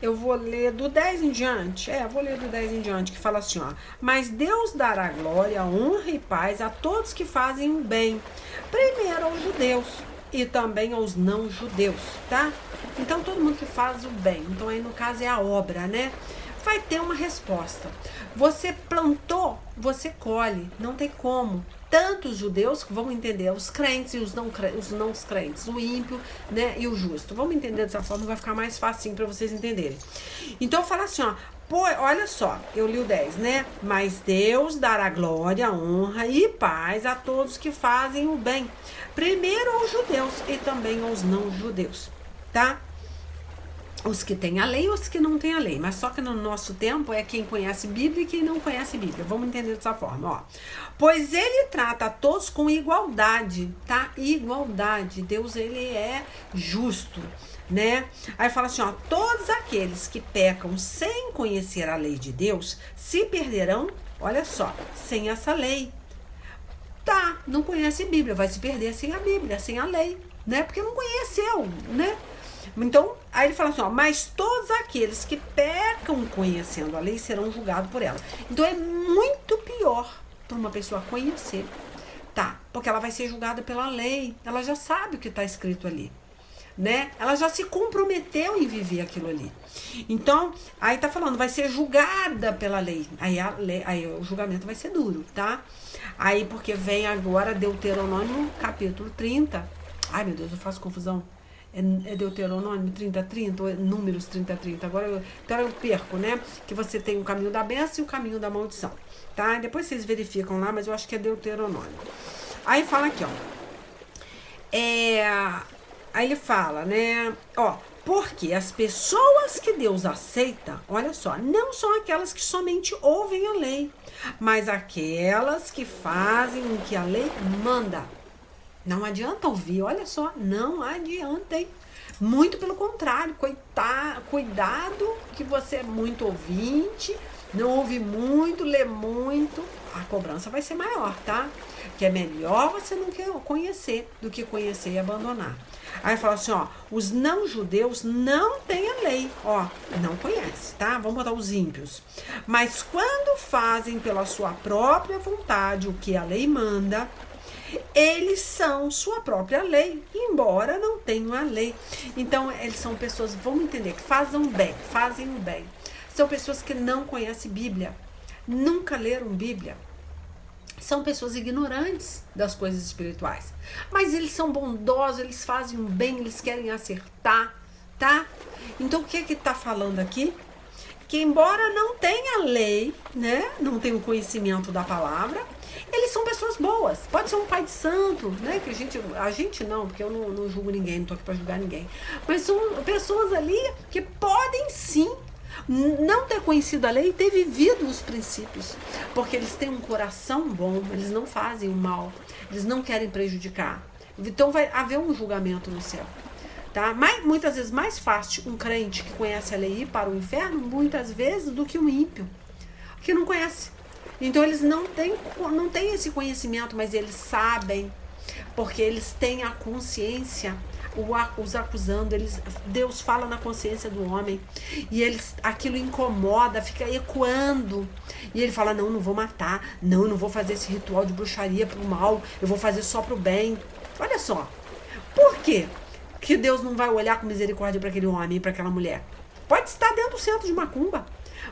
Eu vou ler do 10 em diante. Vou ler do 10 em diante, que fala assim, ó. Mas Deus dará glória, honra e paz a todos que fazem o bem. Primeiro aos judeus e também aos não judeus, tá? Então todo mundo que faz o bem. Então aí no caso é a obra, né? Vai ter uma resposta. Você plantou, você colhe. Não tem como. Tanto os judeus, que vão entender, os crentes e os não crentes, o ímpio, né, e o justo. Vamos entender dessa forma, vai ficar mais facinho para vocês entenderem. Então fala assim, ó, olha só, eu li o 10, né? Mas Deus dará glória, honra e paz a todos que fazem o bem. Primeiro aos judeus e também aos não judeus, tá? Os que têm a lei e os que não têm a lei. Mas só que no nosso tempo é quem conhece Bíblia e quem não conhece Bíblia. Vamos entender dessa forma, ó. Pois ele trata a todos com igualdade, tá? Igualdade. Deus, ele é justo, né? Aí fala assim, ó. Todos aqueles que pecam sem conhecer a lei de Deus se perderão, olha só, sem essa lei. Tá, não conhece Bíblia, vai se perder sem a Bíblia, sem a lei, né? Porque não conheceu, né? Então, aí ele fala assim, ó, mas todos aqueles que pecam conhecendo a lei serão julgados por ela. Então, é muito pior para uma pessoa conhecer, tá? Porque ela vai ser julgada pela lei, ela já sabe o que está escrito ali, né? Ela já se comprometeu em viver aquilo ali. Então, aí tá falando, vai ser julgada pela lei. Aí o julgamento vai ser duro, tá? Aí, porque vem agora Deuteronômio, capítulo 30. Ai, meu Deus, eu faço confusão. É Deuteronômio 30:30 ou é Números 30:30? Agora eu perco, né? Que você tem o caminho da bênção e o caminho da maldição, tá? Depois vocês verificam lá, mas eu acho que é Deuteronômio. Aí fala aqui, ó. Aí ele fala, né? Ó, porque as pessoas que Deus aceita, olha só, não são aquelas que somente ouvem a lei, mas aquelas que fazem o que a lei manda. Não adianta ouvir, olha só, não adianta, hein? Muito pelo contrário, cuidado que você é muito ouvinte, não ouve muito, lê muito, a cobrança vai ser maior, tá? Que é melhor você não conhecer do que conhecer e abandonar. Aí fala assim, ó, os não judeus não têm a lei, ó, não conhece, tá? Vamos botar os ímpios. Mas quando fazem pela sua própria vontade o que a lei manda, eles são sua própria lei, embora não tenham a lei. Então, eles são pessoas, vamos entender, que fazem o bem. São pessoas que não conhecem Bíblia, nunca leram Bíblia. São pessoas ignorantes das coisas espirituais. Mas eles são bondosos, eles fazem o bem, eles querem acertar, tá? Então, o que é que tá falando aqui? Que embora não tenha lei, né? Não tenha o conhecimento da palavra, eles são pessoas boas. Pode ser um pai de santo, né? Que a gente não, porque eu não julgo ninguém, não tô aqui para julgar ninguém. Mas são pessoas ali que podem sim não ter conhecido a lei e ter vivido os princípios. Porque eles têm um coração bom, eles não fazem o mal, eles não querem prejudicar. Então vai haver um julgamento no céu. Tá? Mas, muitas vezes mais fácil um crente que conhece a lei ir para o inferno, muitas vezes, do que um ímpio, que não conhece. Então eles não têm esse conhecimento, mas eles sabem, porque eles têm a consciência, os acusando, Deus fala na consciência do homem, e aquilo incomoda, fica ecoando, e ele fala, não vou matar, não vou fazer esse ritual de bruxaria pro mal, eu vou fazer só pro bem. Olha só, por quê que Deus não vai olhar com misericórdia para aquele homem e para aquela mulher? Pode estar dentro do centro de macumba.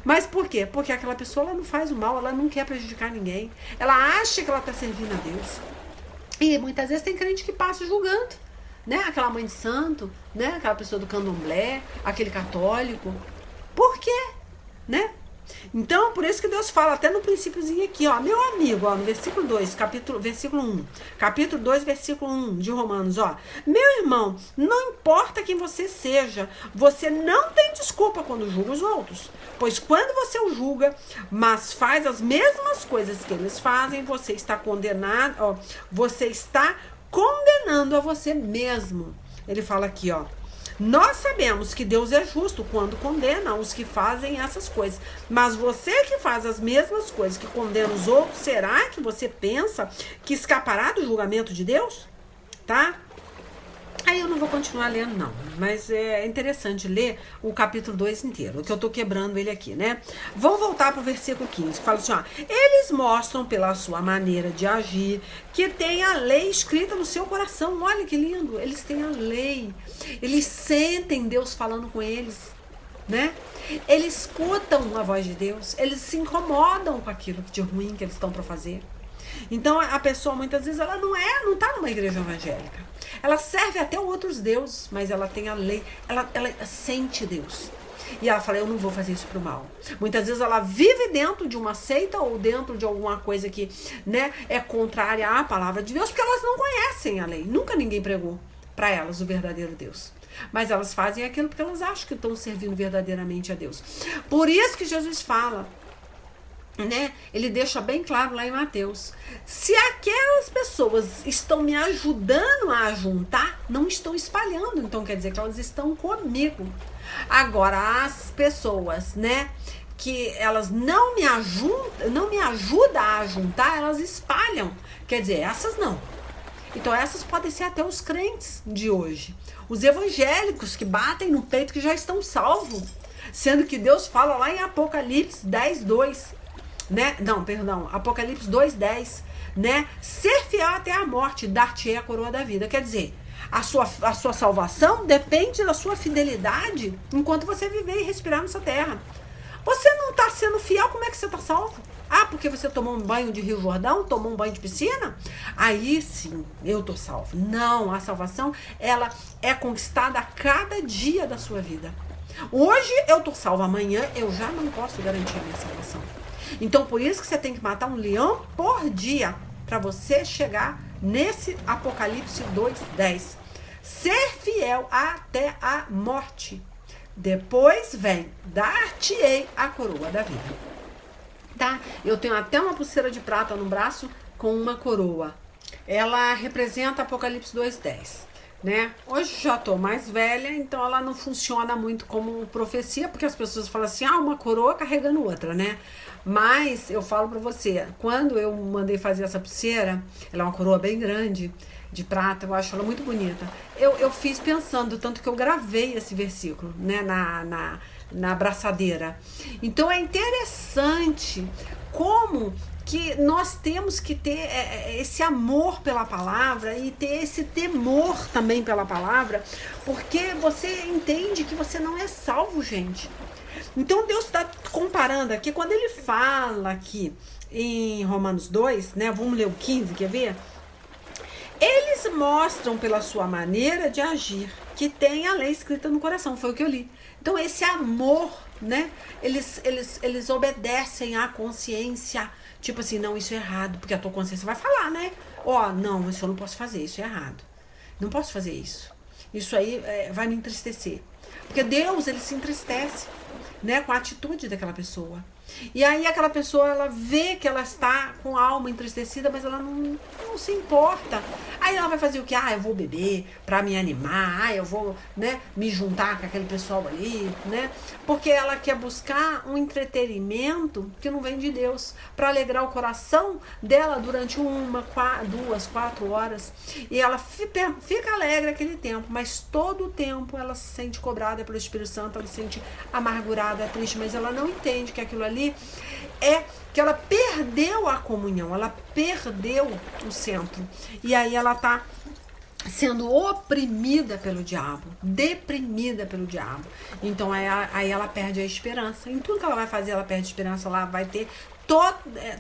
Mas por quê? Porque aquela pessoa ela não faz o mal, ela não quer prejudicar ninguém. Ela acha que ela está servindo a Deus. E muitas vezes tem crente que passa julgando, né? Aquela mãe de santo, né? Aquela pessoa do candomblé, aquele católico. Por quê? Né? Então, por isso que Deus fala até no princípiozinho aqui, ó, meu amigo, ó, no versículo 2, versículo 1, capítulo 2, versículo 1 de Romanos, ó, meu irmão, não importa quem você seja, você não tem desculpa quando julga os outros, pois quando você o julga, mas faz as mesmas coisas que eles fazem, você está condenado, ó, você está condenando a você mesmo. Ele fala aqui, ó, nós sabemos que Deus é justo quando condena os que fazem essas coisas. Mas você que faz as mesmas coisas que condena os outros, será que você pensa que escapará do julgamento de Deus? Tá? Aí eu não vou continuar lendo, não. Mas é interessante ler o capítulo 2 inteiro, que eu tô quebrando ele aqui, né? Vamos voltar pro versículo 15, que fala assim, ó. Eles mostram pela sua maneira de agir que tem a lei escrita no seu coração. Olha que lindo. Eles têm a lei. Eles sentem Deus falando com eles, né? Eles escutam a voz de Deus. Eles se incomodam com aquilo de ruim que eles estão para fazer. Então a pessoa muitas vezes ela não tá numa igreja evangélica. Ela serve até outros deuses, mas ela tem a lei, ela sente Deus. E ela fala, eu não vou fazer isso pro mal. Muitas vezes ela vive dentro de uma seita ou dentro de alguma coisa que, né, é contrária à palavra de Deus, porque elas não conhecem a lei. Nunca ninguém pregou para elas o verdadeiro Deus. Mas elas fazem aquilo porque elas acham que estão servindo verdadeiramente a Deus. Por isso que Jesus fala, né? Ele deixa bem claro lá em Mateus. Se aquelas pessoas estão me ajudando a juntar, não estão espalhando. Então quer dizer que elas estão comigo. Agora as pessoas, né, que elas não me ajudam a juntar, elas espalham. Quer dizer, essas não. Então essas podem ser até os crentes de hoje. Os evangélicos que batem no peito que já estão salvos. Sendo que Deus fala lá em Apocalipse 10:2. Né? Não, perdão, Apocalipse 2:10, né? Ser fiel até a morte, dar-te a coroa da vida. Quer dizer, a sua salvação depende da sua fidelidade enquanto você viver e respirar nessa terra. Você não está sendo fiel, como é que você está salvo? Ah, porque você tomou um banho de Rio Jordão, tomou um banho de piscina? Aí sim, eu tô salvo. Não, a salvação, ela é conquistada a cada dia da sua vida. Hoje eu tô salvo, amanhã eu já não posso garantir a minha salvação. Então, por isso que você tem que matar um leão por dia para você chegar nesse Apocalipse 2:10. Ser fiel até a morte. Depois vem, dar-te-ei a coroa da vida. Tá? Eu tenho até uma pulseira de prata no braço com uma coroa. Ela representa Apocalipse 2:10. Né? Hoje já tô mais velha, então ela não funciona muito como profecia, porque as pessoas falam assim, uma coroa carregando outra, né? Mas eu falo pra você, quando eu mandei fazer essa pulseira, ela é uma coroa bem grande, de prata, eu acho ela muito bonita. Eu fiz pensando, tanto que eu gravei esse versículo, né, na braçadeira. Então é interessante como que nós temos que ter esse amor pela palavra e ter esse temor também pela palavra, porque você entende que você não é salvo, gente. Então Deus está comparando aqui, quando ele fala aqui em Romanos 2, né? Vamos ler o 15, quer ver? Eles mostram pela sua maneira de agir que tem a lei escrita no coração, foi o que eu li. Então esse amor, né? Eles obedecem à consciência. Tipo assim, não, isso é errado, porque a tua consciência vai falar, né? Não, isso eu não posso fazer, isso é errado. Não posso fazer isso. Isso aí vai me entristecer. Porque Deus, ele se entristece, né, com a atitude daquela pessoa. E aí aquela pessoa, ela vê que ela está com a alma entristecida, mas ela não se importa. Aí ela vai fazer o quê? Eu vou beber para me animar, eu vou, né, me juntar com aquele pessoal ali, né? Porque ela quer buscar um entretenimento que não vem de Deus, para alegrar o coração dela durante 1, 2, 4 horas. E ela fica alegre aquele tempo, mas todo o tempo ela se sente cobrada pelo Espírito Santo, ela se sente amargurada, triste, mas ela não entende que aquilo ali é que ela perdeu a comunhão, ela perdeu o centro. E aí ela tá sendo oprimida pelo diabo, deprimida pelo diabo. Então aí ela perde a esperança. Em tudo que ela vai fazer, ela perde a esperança, ela vai ter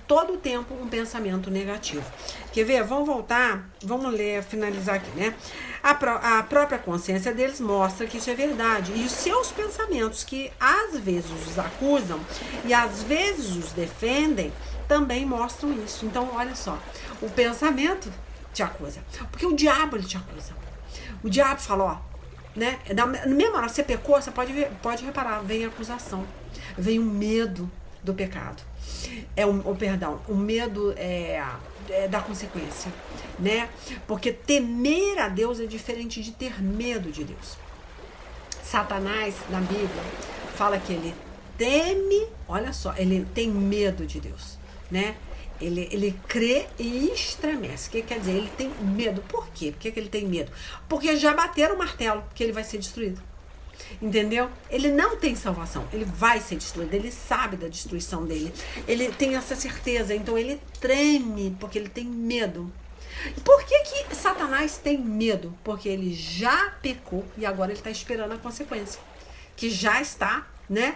todo o tempo um pensamento negativo. Quer ver? Vamos voltar, vamos ler, finalizar aqui, né? A própria consciência deles mostra que isso é verdade. E os seus pensamentos, que às vezes os acusam e às vezes os defendem, também mostram isso. Então, olha só, o pensamento te acusa, porque o diabo ele te acusa. O diabo fala, ó, né? Na mesma hora que você pecou, você pode reparar, vem a acusação, vem o medo do pecado. O medo da consequência, né? Porque temer a Deus é diferente de ter medo de Deus. Satanás, na Bíblia, fala que ele teme, olha só, ele tem medo de Deus, né? Ele crê e estremece. O que quer dizer? Ele tem medo. Por quê? Por que ele tem medo? Porque já bateram o martelo que ele vai ser destruído. Entendeu? Ele não tem salvação. Ele vai ser destruído. Ele sabe da destruição dele. Ele tem essa certeza. Então ele treme porque ele tem medo. Por que Satanás tem medo? Porque ele já pecou e agora ele está esperando a consequência. Que já está, né?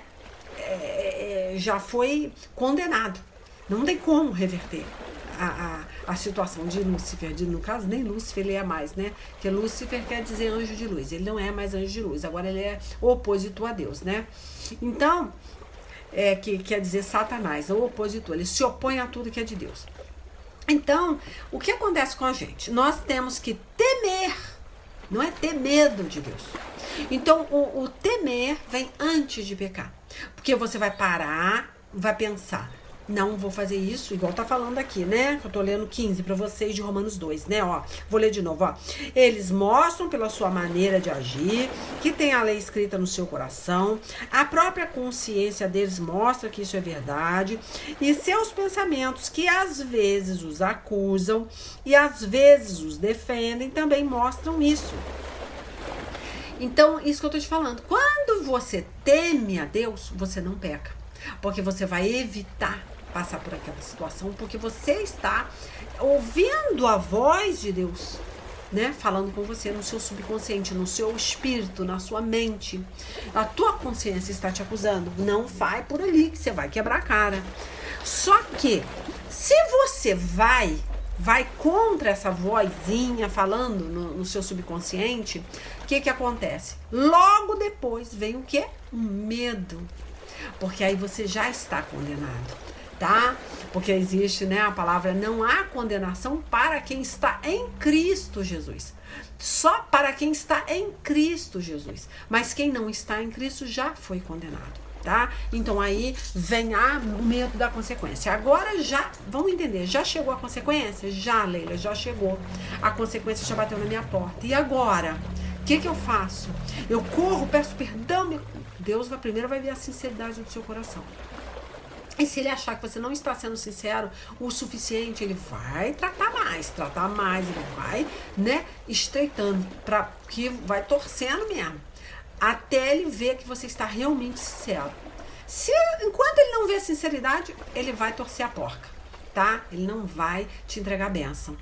Já foi condenado. Não tem como reverter a situação de Lúcifer. No caso, nem Lúcifer ele é mais, né? Porque Lúcifer quer dizer anjo de luz. Ele não é mais anjo de luz. Agora ele é opositor a Deus, né? Então, que quer dizer Satanás, o opositor. Ele se opõe a tudo que é de Deus. Então, o que acontece com a gente? Nós temos que temer, não é ter medo de Deus. Então, o temer vem antes de pecar. Porque você vai parar, vai pensar, não vou fazer isso, igual tá falando aqui, né? Eu tô lendo 15 para vocês de Romanos 2, né? Ó, vou ler de novo, ó. Eles mostram pela sua maneira de agir que tem a lei escrita no seu coração, a própria consciência deles mostra que isso é verdade, e seus pensamentos, que às vezes os acusam e às vezes os defendem, também mostram isso. Então, isso que eu tô te falando, quando você teme a Deus, você não peca, porque você vai evitar passar por aquela situação, porque você está ouvindo a voz de Deus, né? Falando com você no seu subconsciente, no seu espírito, na sua mente. A tua consciência está te acusando. Não vai por ali que você vai quebrar a cara. Só que, se você vai contra essa vozinha falando no seu subconsciente, o que acontece? Logo depois vem o quê? O medo. Porque aí você já está condenado. Tá? Porque existe, né, a palavra não há condenação para quem está em Cristo Jesus. Só para quem está em Cristo Jesus. Mas quem não está em Cristo já foi condenado, tá? Então aí vem o medo da consequência. Agora já, vamos entender, já chegou a consequência? Já, Leila, já chegou. A consequência já bateu na minha porta. E agora? O que eu faço? Eu corro, peço perdão. Deus primeiro vai ver a sinceridade do seu coração. E se ele achar que você não está sendo sincero o suficiente, ele vai tratar mais, ele vai, né, estreitando, que vai torcendo mesmo, até ele ver que você está realmente sincero. Enquanto ele não vê a sinceridade, ele vai torcer a porca, tá? Ele não vai te entregar a bênção.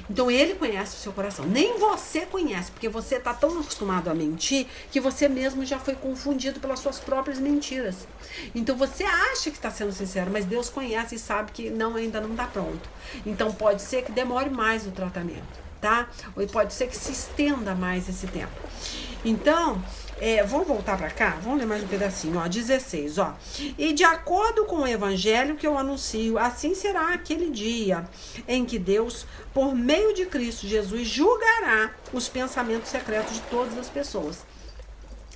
Então ele conhece o seu coração, nem você conhece, porque você está tão acostumado a mentir que você mesmo já foi confundido pelas suas próprias mentiras. Então você acha que está sendo sincero, mas Deus conhece e sabe que ainda não está pronto. Então pode ser que demore mais o tratamento, tá? Ou pode ser que se estenda mais esse tempo. Então, vamos voltar para cá? Vamos ler mais um pedacinho, ó, 16, ó. E de acordo com o evangelho que eu anuncio, assim será aquele dia em que Deus, por meio de Cristo Jesus, julgará os pensamentos secretos de todas as pessoas.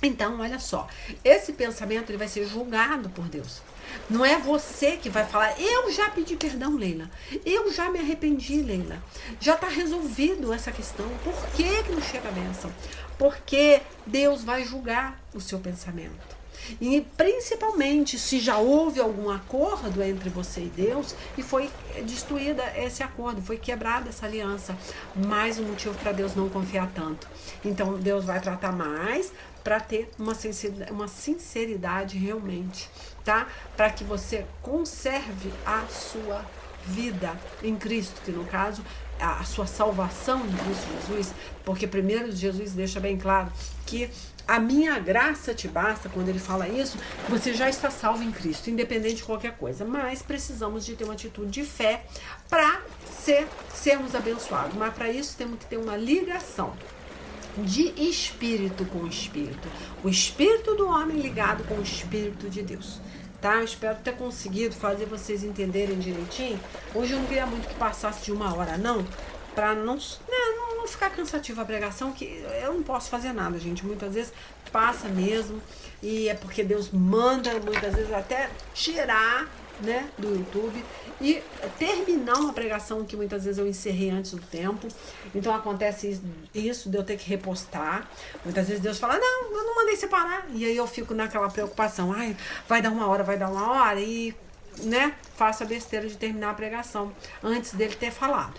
Então, olha só, esse pensamento ele vai ser julgado por Deus. Não é você que vai falar, eu já pedi perdão, Leila. Eu já me arrependi, Leila. Já está resolvido essa questão. Por que não chega a bênção? Porque Deus vai julgar o seu pensamento. E principalmente se já houve algum acordo entre você e Deus e foi destruída esse acordo, foi quebrada essa aliança. Mais um motivo para Deus não confiar tanto. Então Deus vai tratar mais para ter uma sinceridade realmente, tá? Para que você conserve a sua vida em Cristo, que no caso a sua salvação em Cristo Jesus, porque primeiro Jesus deixa bem claro que a minha graça te basta. Quando ele fala isso, você já está salvo em Cristo, independente de qualquer coisa. Mas precisamos de ter uma atitude de fé para sermos abençoados. Mas para isso temos que ter uma ligação de espírito com o espírito. O espírito do homem ligado com o espírito de Deus. Tá? Eu espero ter conseguido fazer vocês entenderem direitinho. Hoje eu não queria muito que passasse de 1 hora, não. Para não ficar cansativa a pregação, que eu não posso fazer nada, gente. Muitas vezes passa mesmo, e é porque Deus manda, muitas vezes até tirar, né, do YouTube e terminar uma pregação que muitas vezes eu encerrei antes do tempo. Então acontece isso de eu ter que repostar. Muitas vezes Deus fala, não, eu não mandei separar. E aí eu fico naquela preocupação, ai, vai dar 1 hora, e, né, faço a besteira de terminar a pregação antes dele ter falado.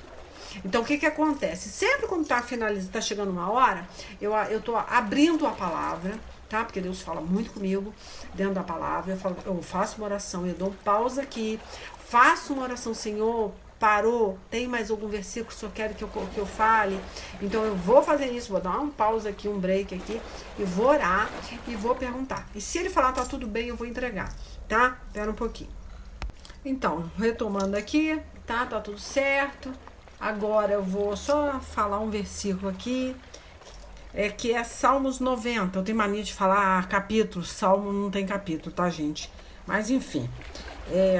Então, o que acontece? Sempre quando tá finalizando, tá chegando 1 hora, eu tô abrindo a palavra, tá? Porque Deus fala muito comigo dentro da palavra. Eu faço uma oração, eu dou pausa aqui, faço uma oração, Senhor, parou, tem mais algum versículo que o Senhor quer que eu fale? Então, eu vou fazer isso, vou dar uma pausa aqui, um break aqui, e vou orar e vou perguntar. E se ele falar, tá tudo bem, eu vou entregar, tá? Espera um pouquinho. Então, retomando aqui, tá tudo certo. Agora eu vou só falar um versículo aqui, que é Salmos 90. Eu tenho mania de falar capítulo, Salmo não tem capítulo, tá, gente? Mas enfim,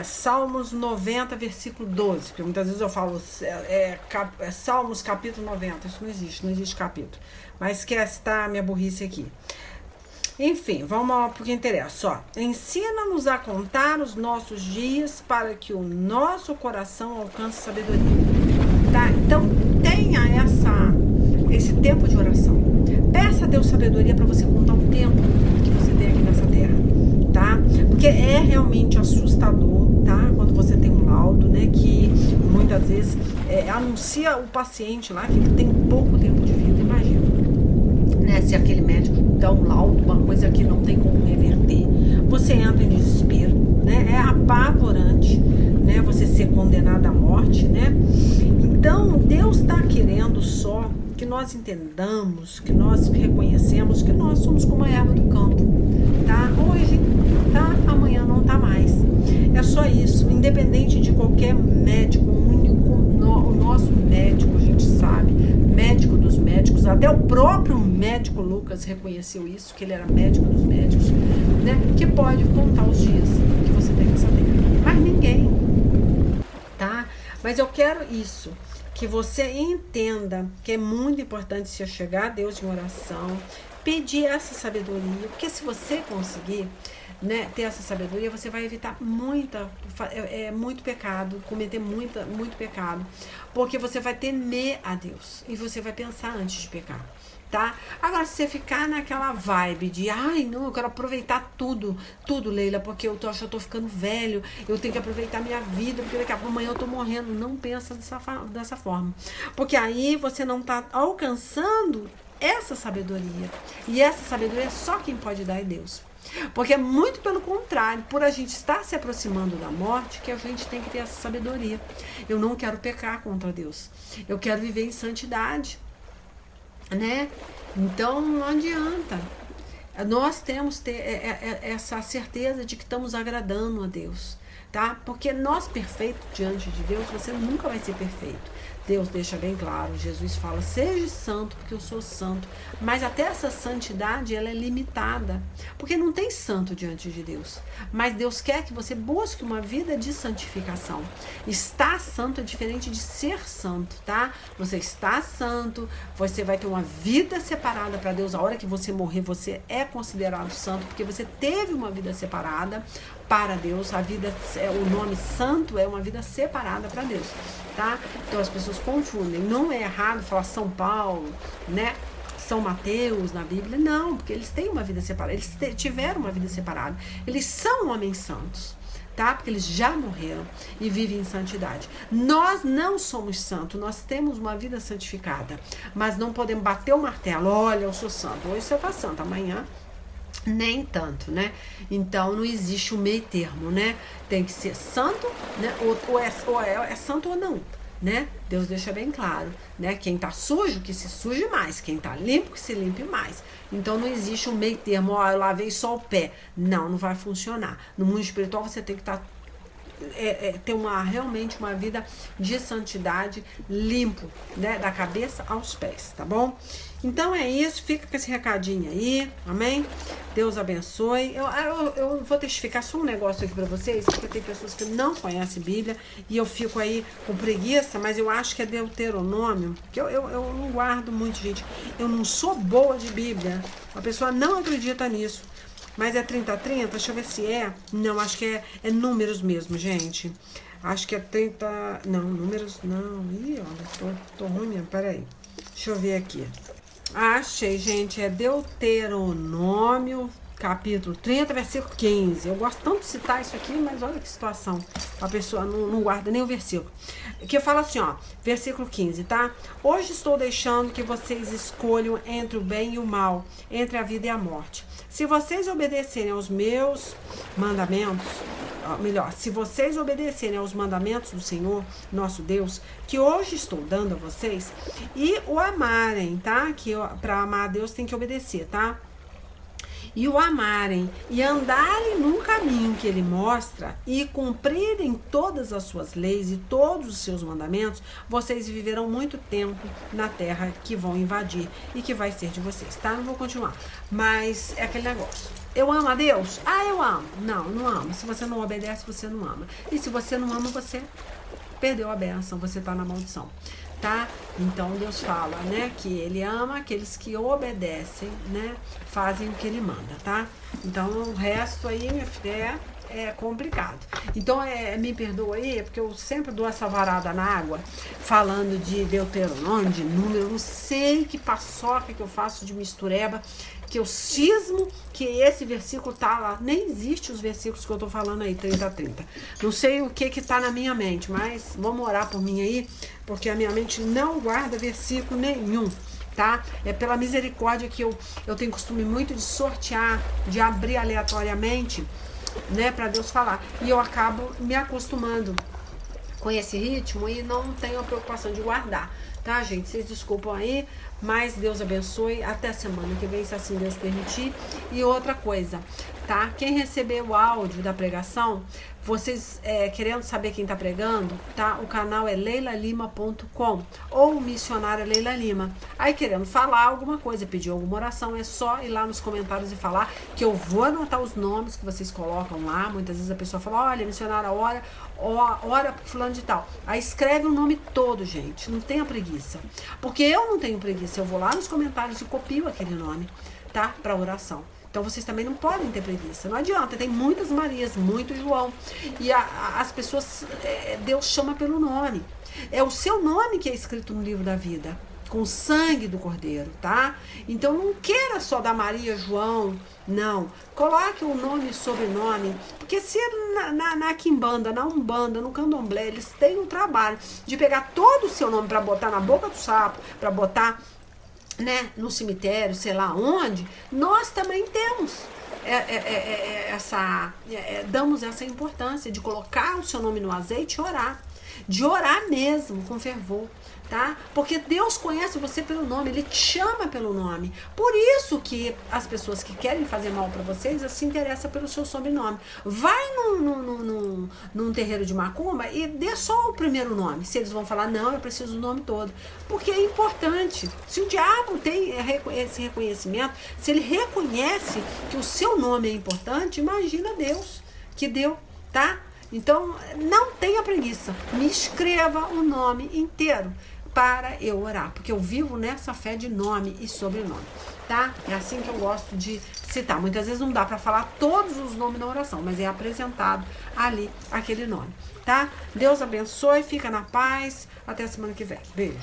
Salmos 90, versículo 12, porque muitas vezes eu falo Salmos capítulo 90, isso não existe capítulo. Mas esquece, tá, minha burrice aqui. Enfim, vamos ao que interessa. Ó. Ensina-nos a contar os nossos dias para que o nosso coração alcance sabedoria. Tá? Então, tenha esse tempo de oração. Peça a Deus sabedoria para você contar o tempo que você tem aqui nessa terra, tá? Porque é realmente assustador, tá? Quando você tem um laudo, né? Que muitas vezes anuncia o paciente lá que ele tem pouco tempo de vida. Imagina, né? Se aquele médico dá um laudo, uma coisa que não tem como reverter, você entra em desespero, né? É apavorante, né? Você ser condenado à morte, né? Então, Deus está querendo só que nós entendamos, que nós reconhecemos que nós somos como a erva do campo, tá? Hoje tá, amanhã não tá mais. É só isso, independente de qualquer médico, o nosso médico, a gente sabe, médico dos médicos, até o próprio médico Lucas reconheceu isso, que ele era médico dos médicos, né? Que pode contar os dias que você tem nessa terra. Mas ninguém, tá? Mas eu quero isso, que você entenda que é muito importante se chegar a Deus em oração, pedir essa sabedoria, porque se você conseguir, né, ter essa sabedoria, você vai evitar muito pecado, cometer muito pecado, porque você vai temer a Deus e você vai pensar antes de pecar. Tá? Agora, se você ficar naquela vibe de ai, não, eu quero aproveitar tudo, Leila, porque eu já tô ficando velho, eu tenho que aproveitar minha vida, porque daqui a pouco amanhã eu tô morrendo. Não pensa dessa forma, porque aí você não tá alcançando essa sabedoria, e essa sabedoria é só quem pode dar é Deus. Porque é muito pelo contrário, por a gente estar se aproximando da morte, que a gente tem que ter essa sabedoria. Eu não quero pecar contra Deus, eu quero viver em santidade, né? Então não adianta. Nós temos que ter essa certeza de que estamos agradando a Deus, tá? Porque nós perfeitos diante de Deus, você nunca vai ser perfeito. Deus deixa bem claro, Jesus fala, seja santo, porque eu sou santo. Mas até essa santidade, ela é limitada, porque não tem santo diante de Deus. Mas Deus quer que você busque uma vida de santificação. Estar santo é diferente de ser santo, tá? Você está santo, você vai ter uma vida separada para Deus. A hora que você morrer, você é considerado santo, porque você teve uma vida separada para Deus. A vida, o nome santo é uma vida separada para Deus, tá? Então as pessoas confundem. Não é errado falar São Paulo, né? São Mateus na Bíblia, não, porque eles têm uma vida separada, eles tiveram uma vida separada, eles são homens santos, tá? Porque eles já morreram e vivem em santidade. Nós não somos santos, nós temos uma vida santificada, mas não podemos bater o martelo, olha, eu sou santo, hoje você está santo, amanhã nem tanto, né? Então não existe um meio termo, né? Tem que ser santo, né? Ou é santo ou não, né? Deus deixa bem claro, né? Quem tá sujo, que se suje mais. Quem tá limpo, que se limpe mais. Então não existe um meio termo, ó, eu lavei só o pé. Não, não vai funcionar. No mundo espiritual você tem que estar ter realmente uma vida de santidade, limpo, né, da cabeça aos pés, tá bom? Então é isso, fica com esse recadinho aí, amém? Deus abençoe. Eu vou testificar só um negócio aqui pra vocês, porque tem pessoas que não conhecem Bíblia e eu fico aí com preguiça, mas eu acho que é Deuteronômio, que eu não guardo muito, gente. Eu não sou boa de Bíblia, a pessoa não acredita nisso. Mas é 30, deixa eu ver se é. Não, acho que é números mesmo, gente. Acho que é 30... Não, números não. Ih, olha, tô ruim mesmo, peraí. Deixa eu ver aqui. Achei, gente, é Deuteronômio, capítulo 30, versículo 15. Eu gosto tanto de citar isso aqui, mas olha que situação. A pessoa não guarda nem o versículo. Que fala assim, ó, versículo 15, tá? Hoje estou deixando que vocês escolham entre o bem e o mal, entre a vida e a morte. Se vocês obedecerem aos meus mandamentos, melhor, se vocês obedecerem aos mandamentos do Senhor, nosso Deus, que hoje estou dando a vocês, e o amarem, tá? Que para amar a Deus tem que obedecer, tá? E o amarem e andarem num caminho que ele mostra e cumprirem todas as suas leis e todos os seus mandamentos, vocês viverão muito tempo na terra que vão invadir e que vai ser de vocês, tá? Não vou continuar, mas é aquele negócio. Eu amo a Deus? Ah, eu amo. Não, não amo. Se você não obedece, você não ama. E se você não ama, você perdeu a bênção, você tá na maldição. Tá? Então Deus fala, né, que ele ama aqueles que obedecem, né, fazem o que ele manda, tá? Então o resto aí, minha filha, é complicado. Então me perdoa aí, porque eu sempre dou essa varada na água, falando de Deuteronômio, de número, eu não sei que paçoca que eu faço de mistureba, que eu cismo que esse versículo tá lá. Nem existe os versículos que eu tô falando aí, 30. Não sei o que tá na minha mente, mas vamos orar por mim aí, porque a minha mente não guarda versículo nenhum, tá? É pela misericórdia que eu tenho costume muito de sortear, de abrir aleatoriamente, né, para Deus falar. E eu acabo me acostumando com esse ritmo e não tenho a preocupação de guardar. Tá, gente? Vocês desculpam aí, mas Deus abençoe. Até semana que vem, se assim Deus permitir. E outra coisa, tá? Quem receber o áudio da pregação, vocês querendo saber quem tá pregando, tá? O canal é leilalima.com ou o missionário Leila Lima. Aí querendo falar alguma coisa, pedir alguma oração, é só ir lá nos comentários e falar que eu vou anotar os nomes que vocês colocam lá. Muitas vezes a pessoa fala, olha, missionária, ora pro fulano de tal. Aí escreve o nome todo, gente. Não tenha preguiça. Porque eu não tenho preguiça. Eu vou lá nos comentários e copio aquele nome, tá? Pra oração. Então vocês também não podem ter preguiça. Não adianta, tem muitas Marias, muito João. E as pessoas, Deus chama pelo nome. É o seu nome que é escrito no livro da vida, com o sangue do Cordeiro, tá? Então não queira só da Maria, João, não. Coloque o nome e sobrenome, porque se na quimbanda, na umbanda, no candomblé, eles têm o trabalho de pegar todo o seu nome para botar na boca do sapo, para botar, né, no cemitério, sei lá onde, nós também temos damos essa importância de colocar o seu nome no azeite e orar, de orar mesmo, com fervor, tá? Porque Deus conhece você pelo nome, Ele te chama pelo nome. Por isso que as pessoas que querem fazer mal para vocês se interessam pelo seu sobrenome. Vai num terreiro de macumba e dê só o primeiro nome. Se eles vão falar, não, eu preciso do nome todo. Porque é importante. Se o diabo tem esse reconhecimento, se ele reconhece que o seu nome é importante, imagina Deus que deu, tá? Então, não tenha preguiça. Me escreva o nome inteiro para eu orar, porque eu vivo nessa fé de nome e sobrenome, tá? É assim que eu gosto de citar. Muitas vezes não dá para falar todos os nomes na oração, mas é apresentado ali aquele nome, tá? Deus abençoe, fica na paz. Até a semana que vem. Beijo.